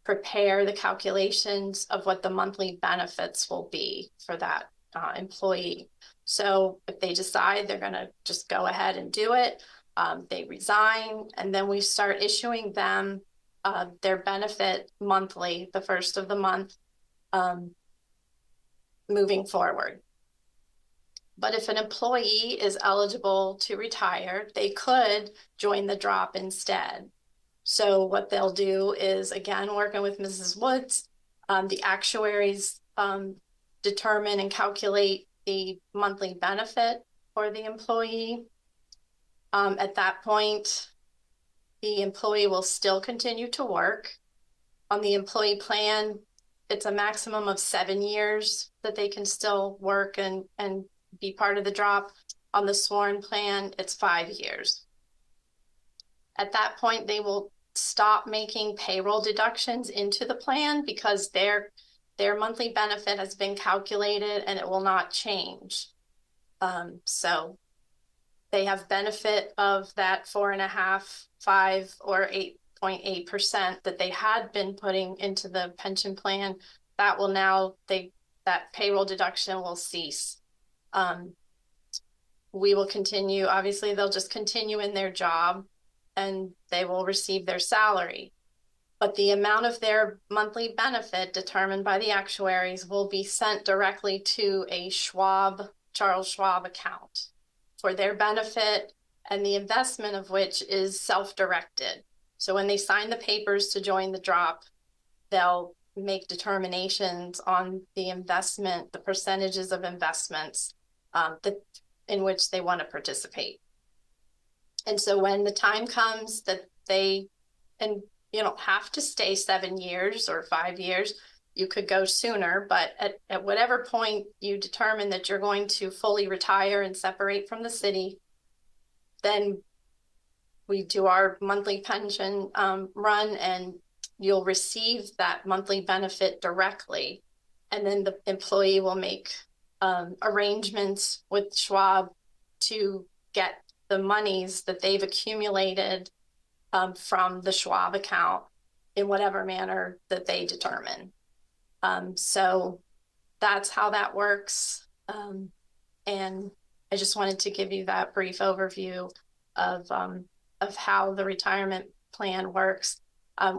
prepare the calculations of what the monthly benefits will be for that employee. So if they decide they're going to just go ahead and do it, they resign, and then we start issuing them their benefit monthly, the first of the month, moving forward. But if an employee is eligible to retire, they could join the drop instead. So what they'll do is, again, working with Mrs. Woods, the actuaries determine and calculate the monthly benefit for the employee. At that point, the employee will still continue to work. On the employee plan, it's a maximum of 7 years that they can still work and be part of the drop. On the sworn plan, it's 5 years. At that point, they will stop making payroll deductions into the plan because their monthly benefit has been calculated and it will not change. So they have benefit of that 4.5%, 5%, or 8.8% that they had been putting into the pension plan. That will now, that payroll deduction will cease. We will continue, obviously they'll just continue in their job and they will receive their salary. But the amount of their monthly benefit determined by the actuaries will be sent directly to a Charles Schwab account for their benefit, and the investment of which is self-directed. So when they sign the papers to join the drop, they'll make determinations on the investment, the percentages of investments in which they want to participate. And so when the time comes that and you don't have to stay 7 years or 5 years, you could go sooner, but at whatever point you determine that you're going to fully retire and separate from the city, then we do our monthly pension run, and you'll receive that monthly benefit directly. And then the employee will make arrangements with Schwab to get the monies that they've accumulated from the Schwab account in whatever manner that they determine. So that's how that works. And I just wanted to give you that brief overview of how the retirement plan works.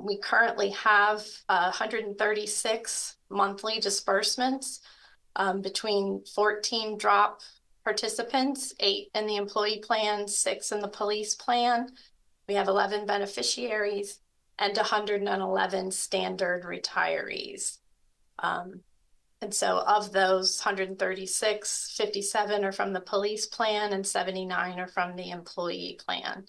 We currently have 136 monthly disbursements between 14 drop participants, 8 in the employee plan, 6 in the police plan. We have 11 beneficiaries and 111 standard retirees. And so of those 136, 57 are from the police plan and 79 are from the employee plan.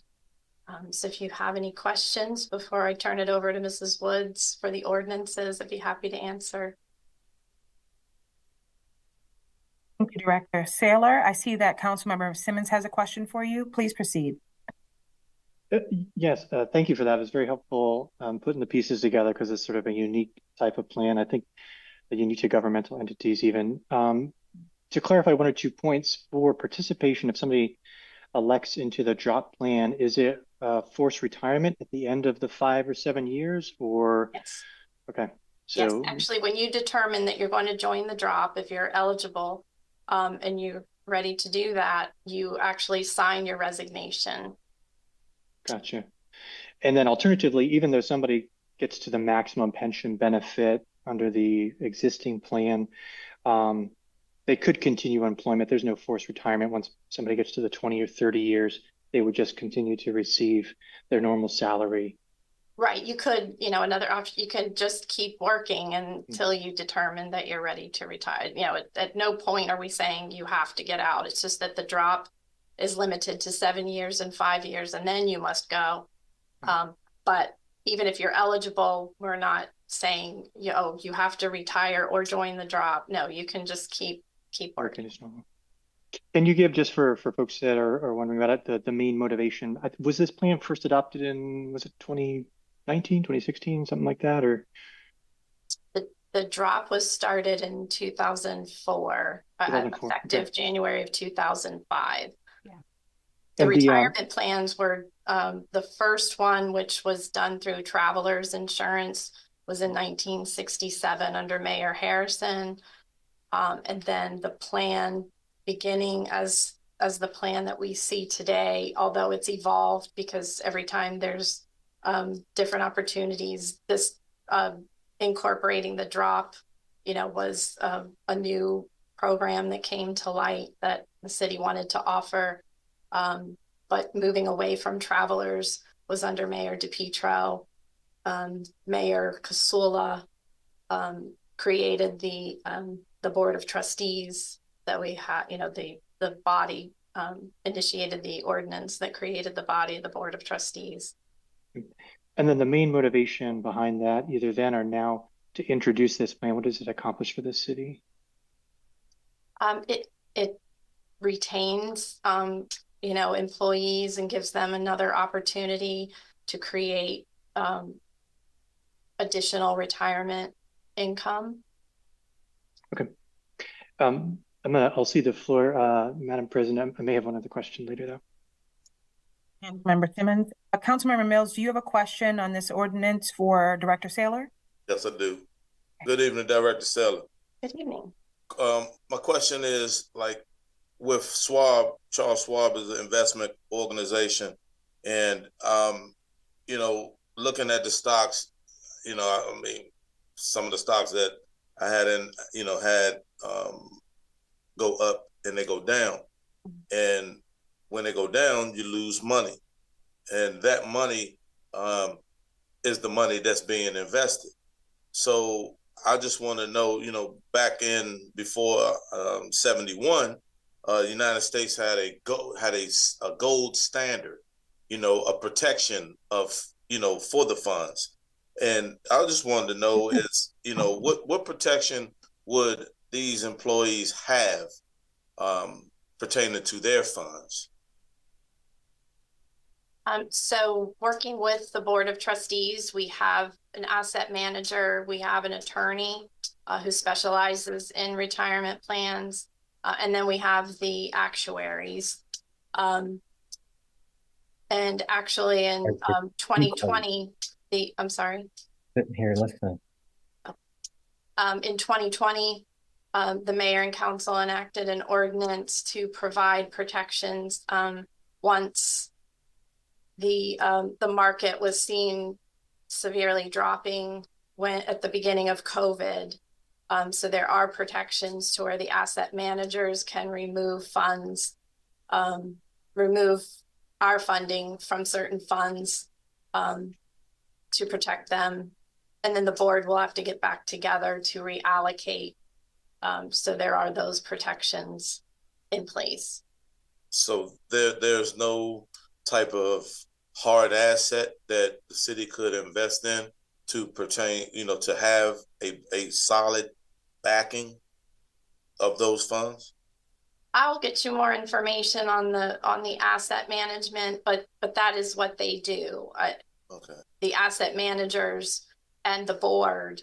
So if you have any questions before I turn it over to Mrs. Woods for the ordinances, I'd be happy to answer. Thank you, Director Saylor. I see that Councilmember Simmons has a question for you. Please proceed. Yes, thank you for that. It was very helpful putting the pieces together because it's sort of a unique type of plan. I think unique to governmental entities even. To clarify 1 or 2 points, for participation, if somebody elects into the drop plan, is it forced retirement at the end of the 5 or 7 years, or? Yes. Okay. So yes, actually, when you determine that you're going to join the drop, if you're eligible and you're ready to do that, you actually sign your resignation. Gotcha. And then alternatively, even though somebody gets to the maximum pension benefit under the existing plan, they could continue employment. There's no forced retirement. Once somebody gets to the 20 or 30 years, they would just continue to receive their normal salary. Right. You could, another option, you can just keep working until you determine that you're ready to retire. At no point are we saying you have to get out. It's just that the drop is limited to 7 years and 5 years, and then you must go. But even if you're eligible, we're not saying, you have to retire or join the drop. No, you can just keep working. Can you give, just for folks that are wondering about it, the main motivation? Was this plan first adopted in, was it 2019, 2016, something like that, or? The drop was started in 2004, effective January of 2005. Yeah. The retirement plans were the first one, which was done through Travelers Insurance, was in 1967 under Mayor Harrison. And then the plan beginning as the plan that we see today, although it's evolved because every time there's different opportunities, this incorporating the drop, was a new program that came to light that the city wanted to offer. But moving away from Travelers was under Mayor DePietro. Mayor Casula created the board of trustees that we had, the body initiated the ordinance that created the body of the board of trustees. And then the main motivation behind that, either then or now, to introduce this plan, what does it accomplish for the city? It retains, employees and gives them another opportunity to create additional retirement income. Okay. I'll see the floor, Madam President. I may have one other question later, though. And Member Simmons. Councilmember Mills, do you have a question on this ordinance for Director Saylor? Yes, I do. Good evening, Director Saylor. Good evening. My question is, with Charles Schwab is an investment organization, and looking at the stocks, some of the stocks that I had go up and they go down, and when they go down, you lose money, and that money is the money that's being invested. So I just want to know, back in before 71, the United States had a gold standard, a protection of for the funds, and I just wanted to know is what protection would these employees have pertaining to their funds? So working with the board of trustees, we have an asset manager, we have an attorney who specializes in retirement plans, and then we have the actuaries. And actually in 2020, I'm sorry. Here, listen. In 2020, the mayor and council enacted an ordinance to provide protections once the market was seen severely dropping at the beginning of COVID. So there are protections to where the asset managers can remove funds, remove our funding from certain funds to protect them. And then the board will have to get back together to reallocate. So there are those protections in place. So there's no type of hard asset that the city could invest in to pertain, to have a solid backing of those funds? I'll get you more information on the asset management, but that is what they do. Okay. The asset managers and the board,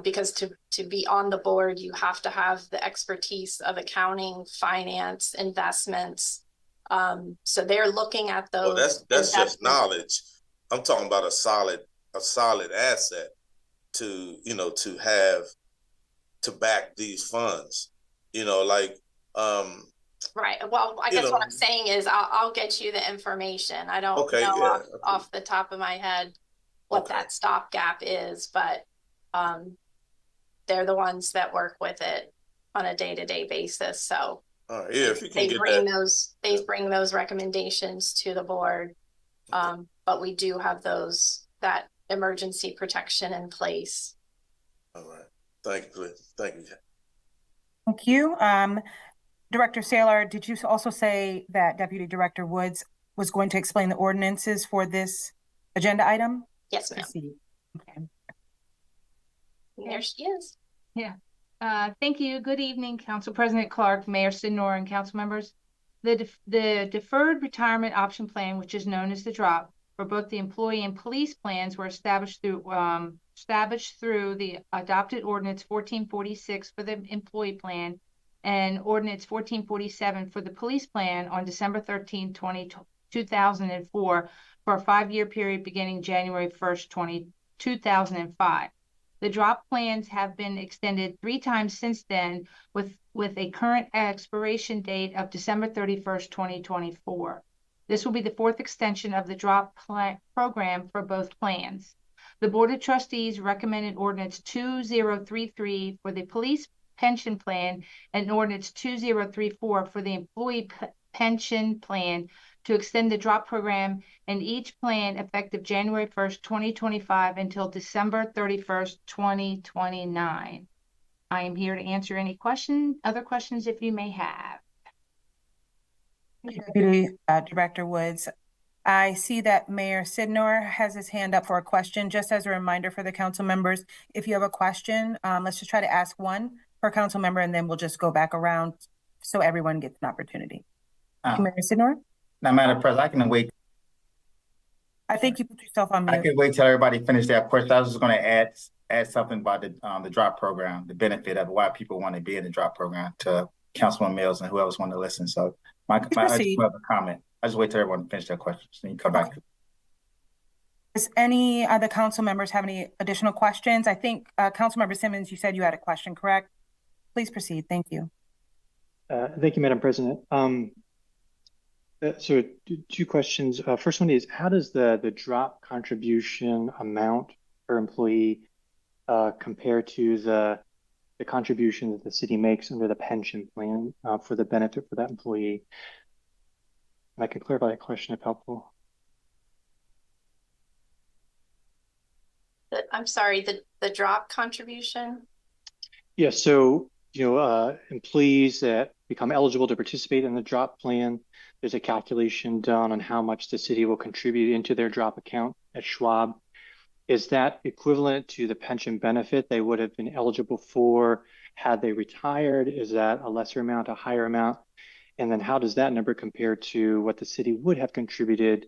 because to be on the board, you have to have the expertise of accounting, finance, investments. So they're looking at those. Well, that's just knowledge. I'm talking about a solid asset to have to back these funds. Right. Well, I guess what I'm saying is I'll get you the information. I don't know off the top of my head what that stopgap is, but they're the ones that work with it on a day-to-day basis. So if you can they bring those recommendations to the board. But we do have that emergency protection in place. All right. Thank you. Thank you. Thank you. Director Saylor, did you also say that Deputy Director Woods was going to explain the ordinances for this agenda item? Yes, ma'am. Okay. There she is. Yeah. Thank you. Good evening, Council President Clark, Mayor Sidnor, and council members. The deferred retirement option plan, which is known as the DROP, for both the employee and police plans were established through the adopted ordinance 1446 for the employee plan and ordinance 1447 for the police plan on December 13, 2004 for a 5-year period beginning January 1st, 2005. The DROP plans have been extended 3 times since then with a current expiration date of December 31st, 2024. This will be the 4th extension of the DROP program for both plans. The Board of Trustees recommended Ordinance 2033 for the police pension plan and Ordinance 2034 for the employee pension plan to extend the DROP program and each plan effective January 1st, 2025 until December 31st, 2029. I am here to answer any other questions if you may have. Deputy Director Woods, I see that Mayor Sidnor has his hand up for a question. Just as a reminder for the council members, if you have a question, let's just try to ask one per council member, and then we'll just go back around so everyone gets an opportunity. Mayor Sidnor? Now, Madam President, I can wait. I think you put yourself on mute. I can wait till everybody finish their question. I was just going to add something about the DROP program, the benefit of why people want to be in the DROP program to Councilman Mills and whoever's want to listen. So I just have a comment. I just wait till everyone finish their questions and you come back. Does any other council members have any additional questions? I think Councilmember Simmons, you said you had a question, correct? Please proceed. Thank you. Thank you, Madam President. So 2 questions. First one is, how does the DROP contribution amount per employee compare to the contribution that the city makes under the pension plan for the benefit for that employee? And I can clarify that question if helpful. I'm sorry, the DROP contribution? Yeah, so employees that become eligible to participate in the DROP plan, there's a calculation done on how much the city will contribute into their DROP account at Schwab. Is that equivalent to the pension benefit they would have been eligible for had they retired? Is that a lesser amount, a higher amount? And then how does that number compare to what the city would have contributed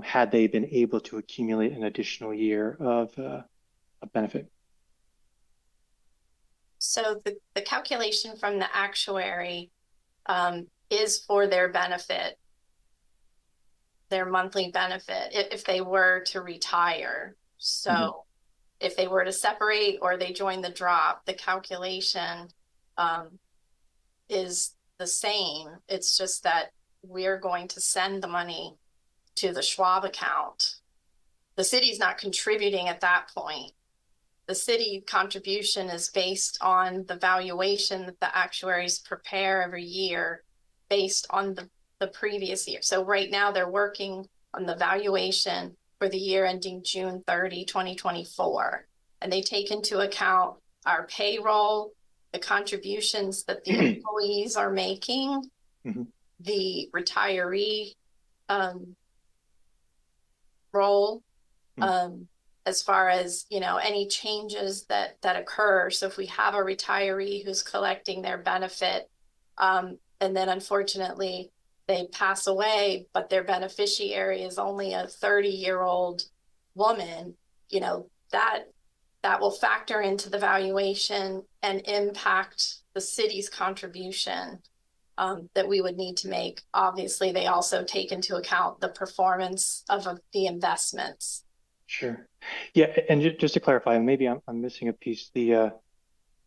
had they been able to accumulate an additional year of a benefit? So the calculation from the actuary is for their benefit, their monthly benefit, if they were to retire. So if they were to separate or they join the DROP, the calculation is the same. It's just that we're going to send the money to the Schwab account. The city's not contributing at that point. The city contribution is based on the valuation that the actuaries prepare every year based on the previous year. So right now they're working on the valuation for the year ending June 30, 2024. And they take into account our payroll, the contributions that the employees are making, the retiree role, as far as, you know, any changes that occur. So if we have a retiree who's collecting their benefit, and then unfortunately they pass away, but their beneficiary is only a 30-year-old woman, you know, that will factor into the valuation and impact the city's contribution that we would need to make. Obviously, they also take into account the performance of the investments. Sure. Yeah, and just to clarify, maybe I'm missing a piece.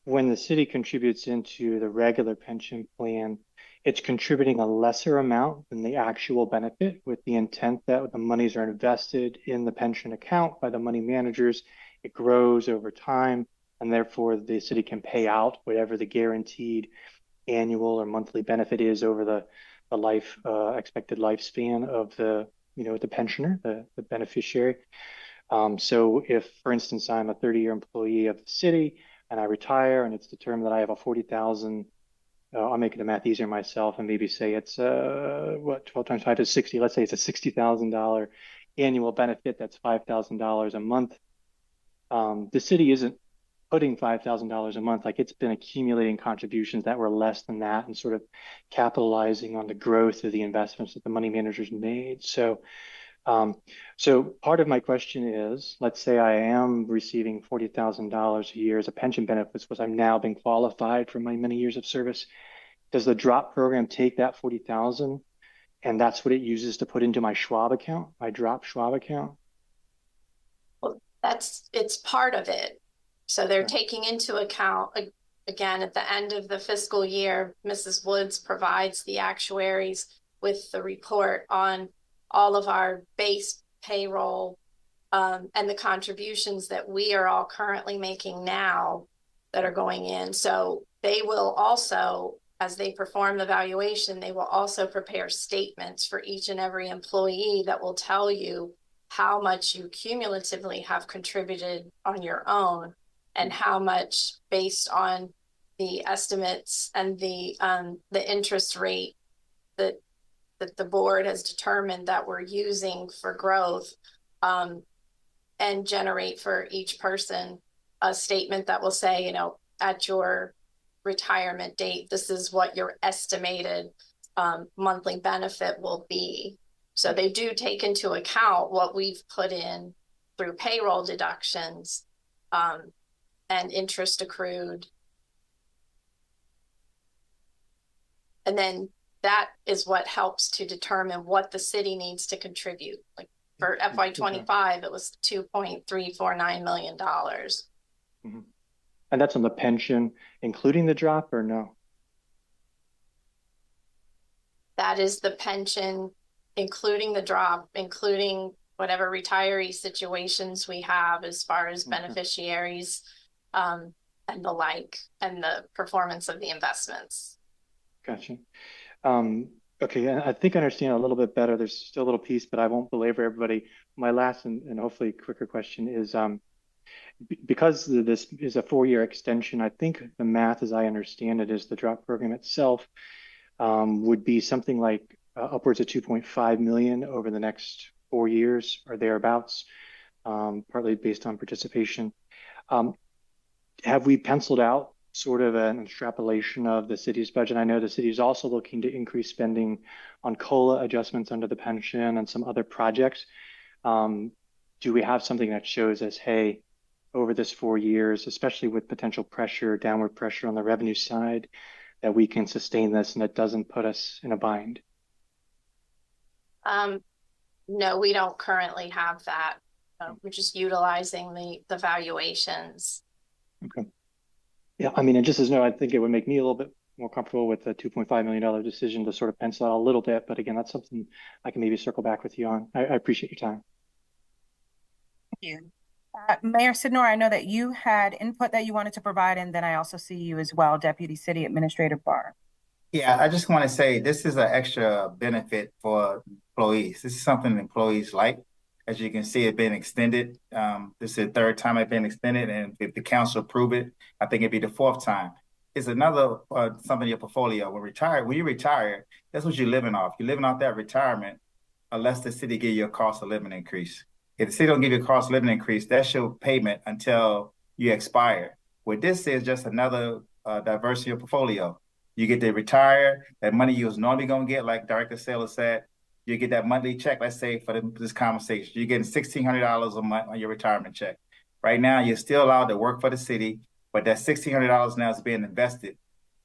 When the city contributes into the regular pension plan, it's contributing a lesser amount than the actual benefit, with the intent that the monies are invested in the pension account by the money managers. It grows over time, and therefore the city can pay out whatever the guaranteed annual or monthly benefit is over the life expected lifespan of the pensioner, the beneficiary. So if, for instance, I'm a 30-year employee of the city and I retire and it's determined that I have a 40,000, I'll make the math easier myself and maybe say it's 12 times 5 is 60. Let's say it's a $60,000 annual benefit. That's $5,000 a month. The city isn't putting $5,000 a month. Like, it's been accumulating contributions that were less than that and sort of capitalizing on the growth of the investments that the money managers made. So part of my question is, let's say I am receiving $40,000 a year as a pension benefit because I'm now been qualified for my many years of service. Does the drop program take that 40,000 and that's what it uses to put into my Schwab account, my drop Schwab account? Well, it's part of it. So they're taking into account, again, at the end of the fiscal year, Mrs. Woods provides the actuaries with the report on all of our base payroll and the contributions that we are all currently making now that are going in. So they will also, as they perform the valuation, they will also prepare statements for each and every employee that will tell you how much you cumulatively have contributed on your own and how much based on the estimates and the interest rate that the board has determined that we're using for growth, and generate for each person a statement that will say, you know, at your retirement date, this is what your estimated monthly benefit will be. So they do take into account what we've put in through payroll deductions and interest accrued. And then that is what helps to determine what the city needs to contribute. Like for FY25, it was $2.349 million. Mm-hmm. And that's on the pension, including the drop, or no? That is the pension, including the drop, including whatever retiree situations we have as far as beneficiaries and the like, and the performance of the investments. Gotcha. Okay, and I think I understand a little bit better. There's still a little piece, but I won't belabor everybody. My last and hopefully quicker question is, because this is a 4-year extension, I think the math, as I understand it, is the drop program itself would be something like upwards of 2.5 million over the next 4 years or thereabouts, partly based on participation. Have we penciled out sort of an extrapolation of the city's budget? I know the city is also looking to increase spending on COLA adjustments under the pension and some other projects. Do we have something that shows us, hey, over this 4 years, especially with potential pressure, downward pressure on the revenue side, that we can sustain this and it doesn't put us in a bind? No, we don't currently have that. We're just utilizing the valuations. Okay. Yeah, I mean, and just as no, I think it would make me a little bit more comfortable with the $2.5 million decision to sort of pencil out a little bit. But again, that's something I can maybe circle back with you on. I appreciate your time. Thank you. Mayor Sidnor, I know that you had input that you wanted to provide, and then I also see you as well, Deputy City Administrator Barr. Yeah, I just want to say this is an extra benefit for employees. This is something employees like. As you can see, it's been extended. This is the third time it's been extended, and if the council approve it, I think it'd be the fourth time. It's another something in your portfolio. When you retire, that's what you're living off. You're living off that retirement, unless the city give you a cost of living increase. If the city don't give you a cost of living increase, that's your payment until you expire. What this is just another diversity of portfolio. You get to retire, that money you was normally going to get, like Director Saylor said, you get that monthly check, let's say for this conversation, you're getting $1,600 a month on your retirement check. Right now, you're still allowed to work for the city, but that $1,600 now is being invested.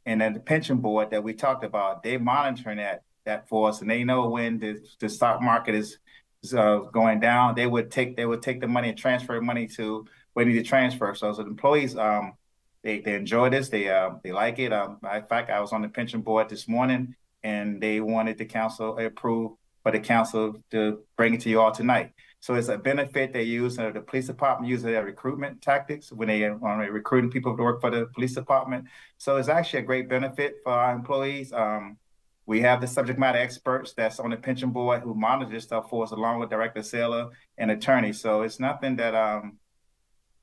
And then the pension board that we talked about, they're monitoring that for us, and they know when the stock market is going down. They would take the money and transfer money to where they need to transfer. So the employees, they enjoy this. They like it. In fact, I was on the pension board this morning, and they wanted the council approve for the council to bring it to you all tonight. So it's a benefit they use. The police department uses their recruitment tactics when they are recruiting people to work for the police department. So it's actually a great benefit for our employees. We have the subject matter experts that's on the pension board who monitor this stuff for us, along with Director Saylor and attorneys. So it's nothing that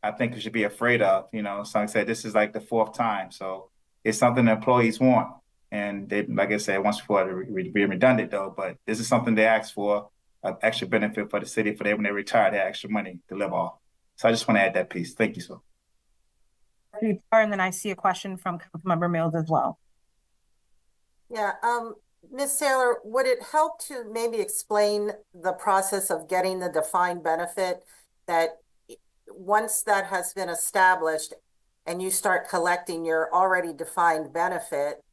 I think we should be afraid of. You know, so like I said, this is like the fourth time. So it's something the employees want. And they, like I said, once before, be redundant though, but this is something they ask for, an extra benefit for the city for them when they retire, they have extra money to live off. So I just want to add that piece. Thank you, sir. And then I see a question from Councilmember Mills as well. Yeah, Ms. Saylor, would it help to maybe explain the process of getting the defined benefit, that once that has been established and you start collecting your already defined benefit,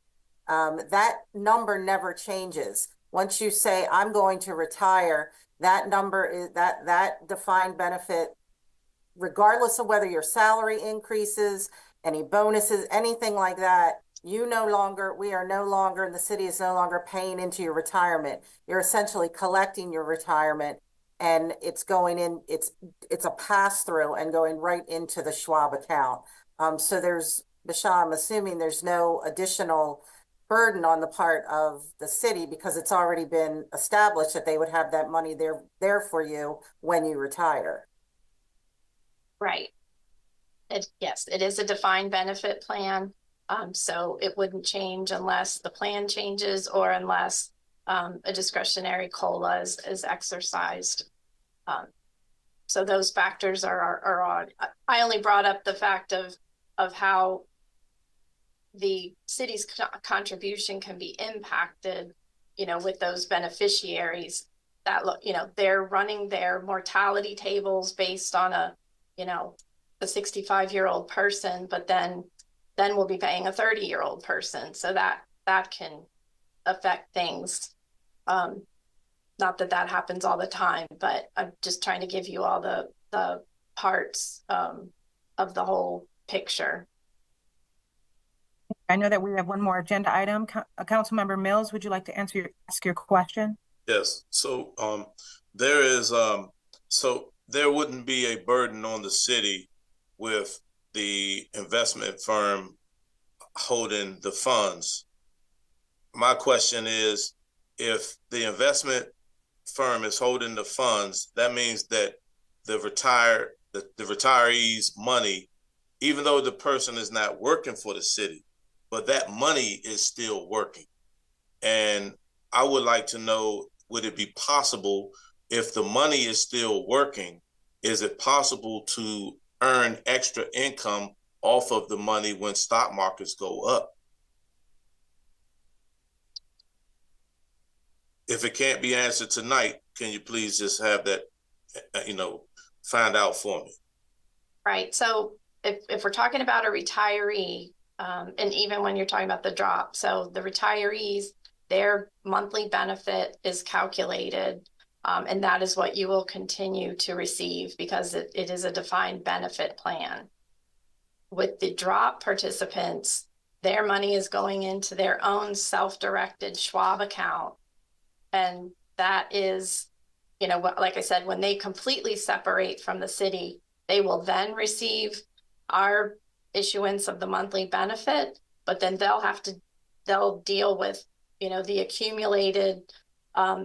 that number never changes. Once you say, I'm going to retire, that number is that defined benefit, regardless of whether your salary increases, any bonuses, anything like that, we are no longer, and the city is no longer paying into your retirement. You're essentially collecting your retirement, and it's going in, it's a pass-through and going right into the Schwab account. So Basha, I'm assuming there's no additional burden on the part of the city, because it's already been established that they would have that money there for you when you retire. Right. Yes, it is a defined benefit plan. So it wouldn't change unless the plan changes or unless a discretionary COLA is exercised. So those factors are on. I only brought up the fact of how the city's contribution can be impacted, with those beneficiaries that, they're running their mortality tables based on a 65-year-old person, but then we'll be paying a 30-year-old person. So that can affect things. Not that happens all the time, but I'm just trying to give you all the parts of the whole picture. I know that we have one more agenda item. Councilmember Mills, would you like to ask your question? Yes. So there wouldn't be a burden on the city with the investment firm holding the funds. My question is, if the investment firm is holding the funds, that means that the retiree's money, even though the person is not working for the city, but that money is still working. And I would like to know, would it be possible, if the money is still working, is it possible to earn extra income off of the money when stock markets go up? If it can't be answered tonight, can you please just have that, find out for me? Right. So if we're talking about a retiree, and even when you're talking about the drop, so the retirees, their monthly benefit is calculated, and that is what you will continue to receive, because it is a defined benefit plan. with the drop participants, their money is going into their own self-directed Schwab account. And that is, you know, like I said, when they completely separate from the city, they will then receive our issuance of the monthly benefit, but then they'll deal with, you know, the accumulated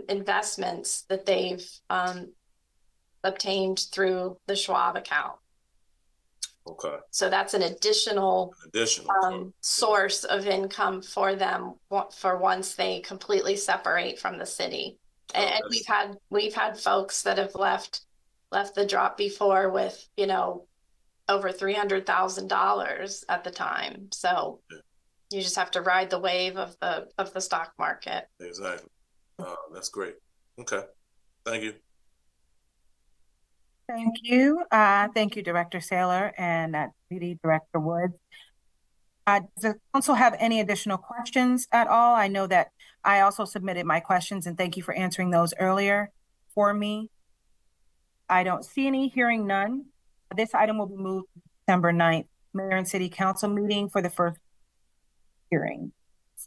investments that they've obtained through the Schwab account. Okay. So that's an additional source of income for them for once they completely separate from the city. And we've had folks that have left the drop before with, you know, over $300,000 at the time. So you just have to ride the wave of the stock market. Exactly. That's great. Okay. Thank you. Thank you. Thank you, Director Saylor and Deputy Director Woods. Does the council have any additional questions at all? I know that I also submitted my questions, and thank you for answering those earlier for me. I don't see any. Hearing none. This item will be moved to December 9th, Mayor and City Council meeting for the first hearing.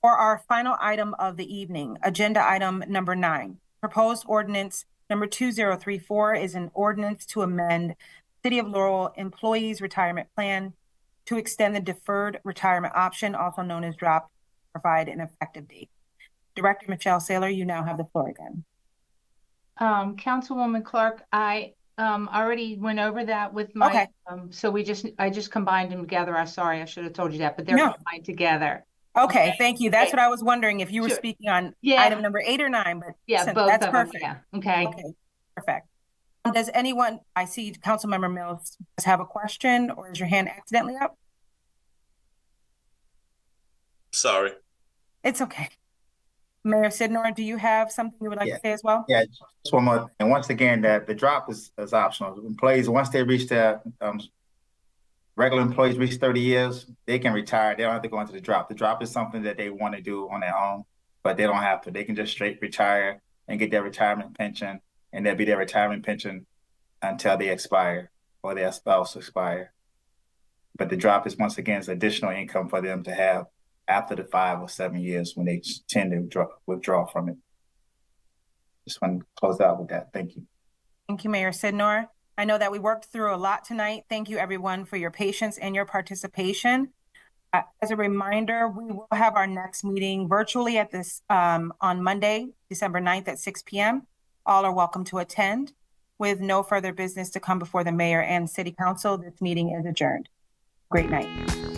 For our final item of the evening, agenda item number 9, proposed ordinance number 2034 is an ordinance to amend City of Laurel Employees Retirement Plan to extend the deferred retirement option, also known as DROP, provide an effective date. Director Michelle Saylor, you now have the floor again. Councilwoman Clark, I already went over that with my, so I just combined them together. I'm sorry, I should have told you that, but they're combined together. Okay, thank you. That's what I was wondering if you were speaking on item number 8 or 9, but both that's of perfect. them. Yeah. Okay, perfect. Does anyone, I see Councilmember Mills does have a question, or is your hand accidentally up? Sorry. It's okay. Mayor Sidnor, do you have something you would like to say as well? Yeah, just one more thing. And once again, that the drop is optional. Employees, once they reach their regular employees reach 30 years, they can retire. They don't have to go into the drop. The drop is something that they want to do on their own, but they don't have to. They can just straight retire and get their retirement pension, and that'll be their retirement pension until they expire or their spouse expire. But the drop is, once again, is additional income for them to have after the 5 or 7 years when they tend to withdraw from it. Just want to close out with that. Thank you. Thank you, Mayor Sidnor. I know that we worked through a lot tonight. Thank you, everyone, for your patience and your participation. As a reminder, we will have our next meeting virtually at this on Monday, December 9th at 6 p.m. All are welcome to attend. With no further business to come before the mayor and city council, this meeting is adjourned. Great night.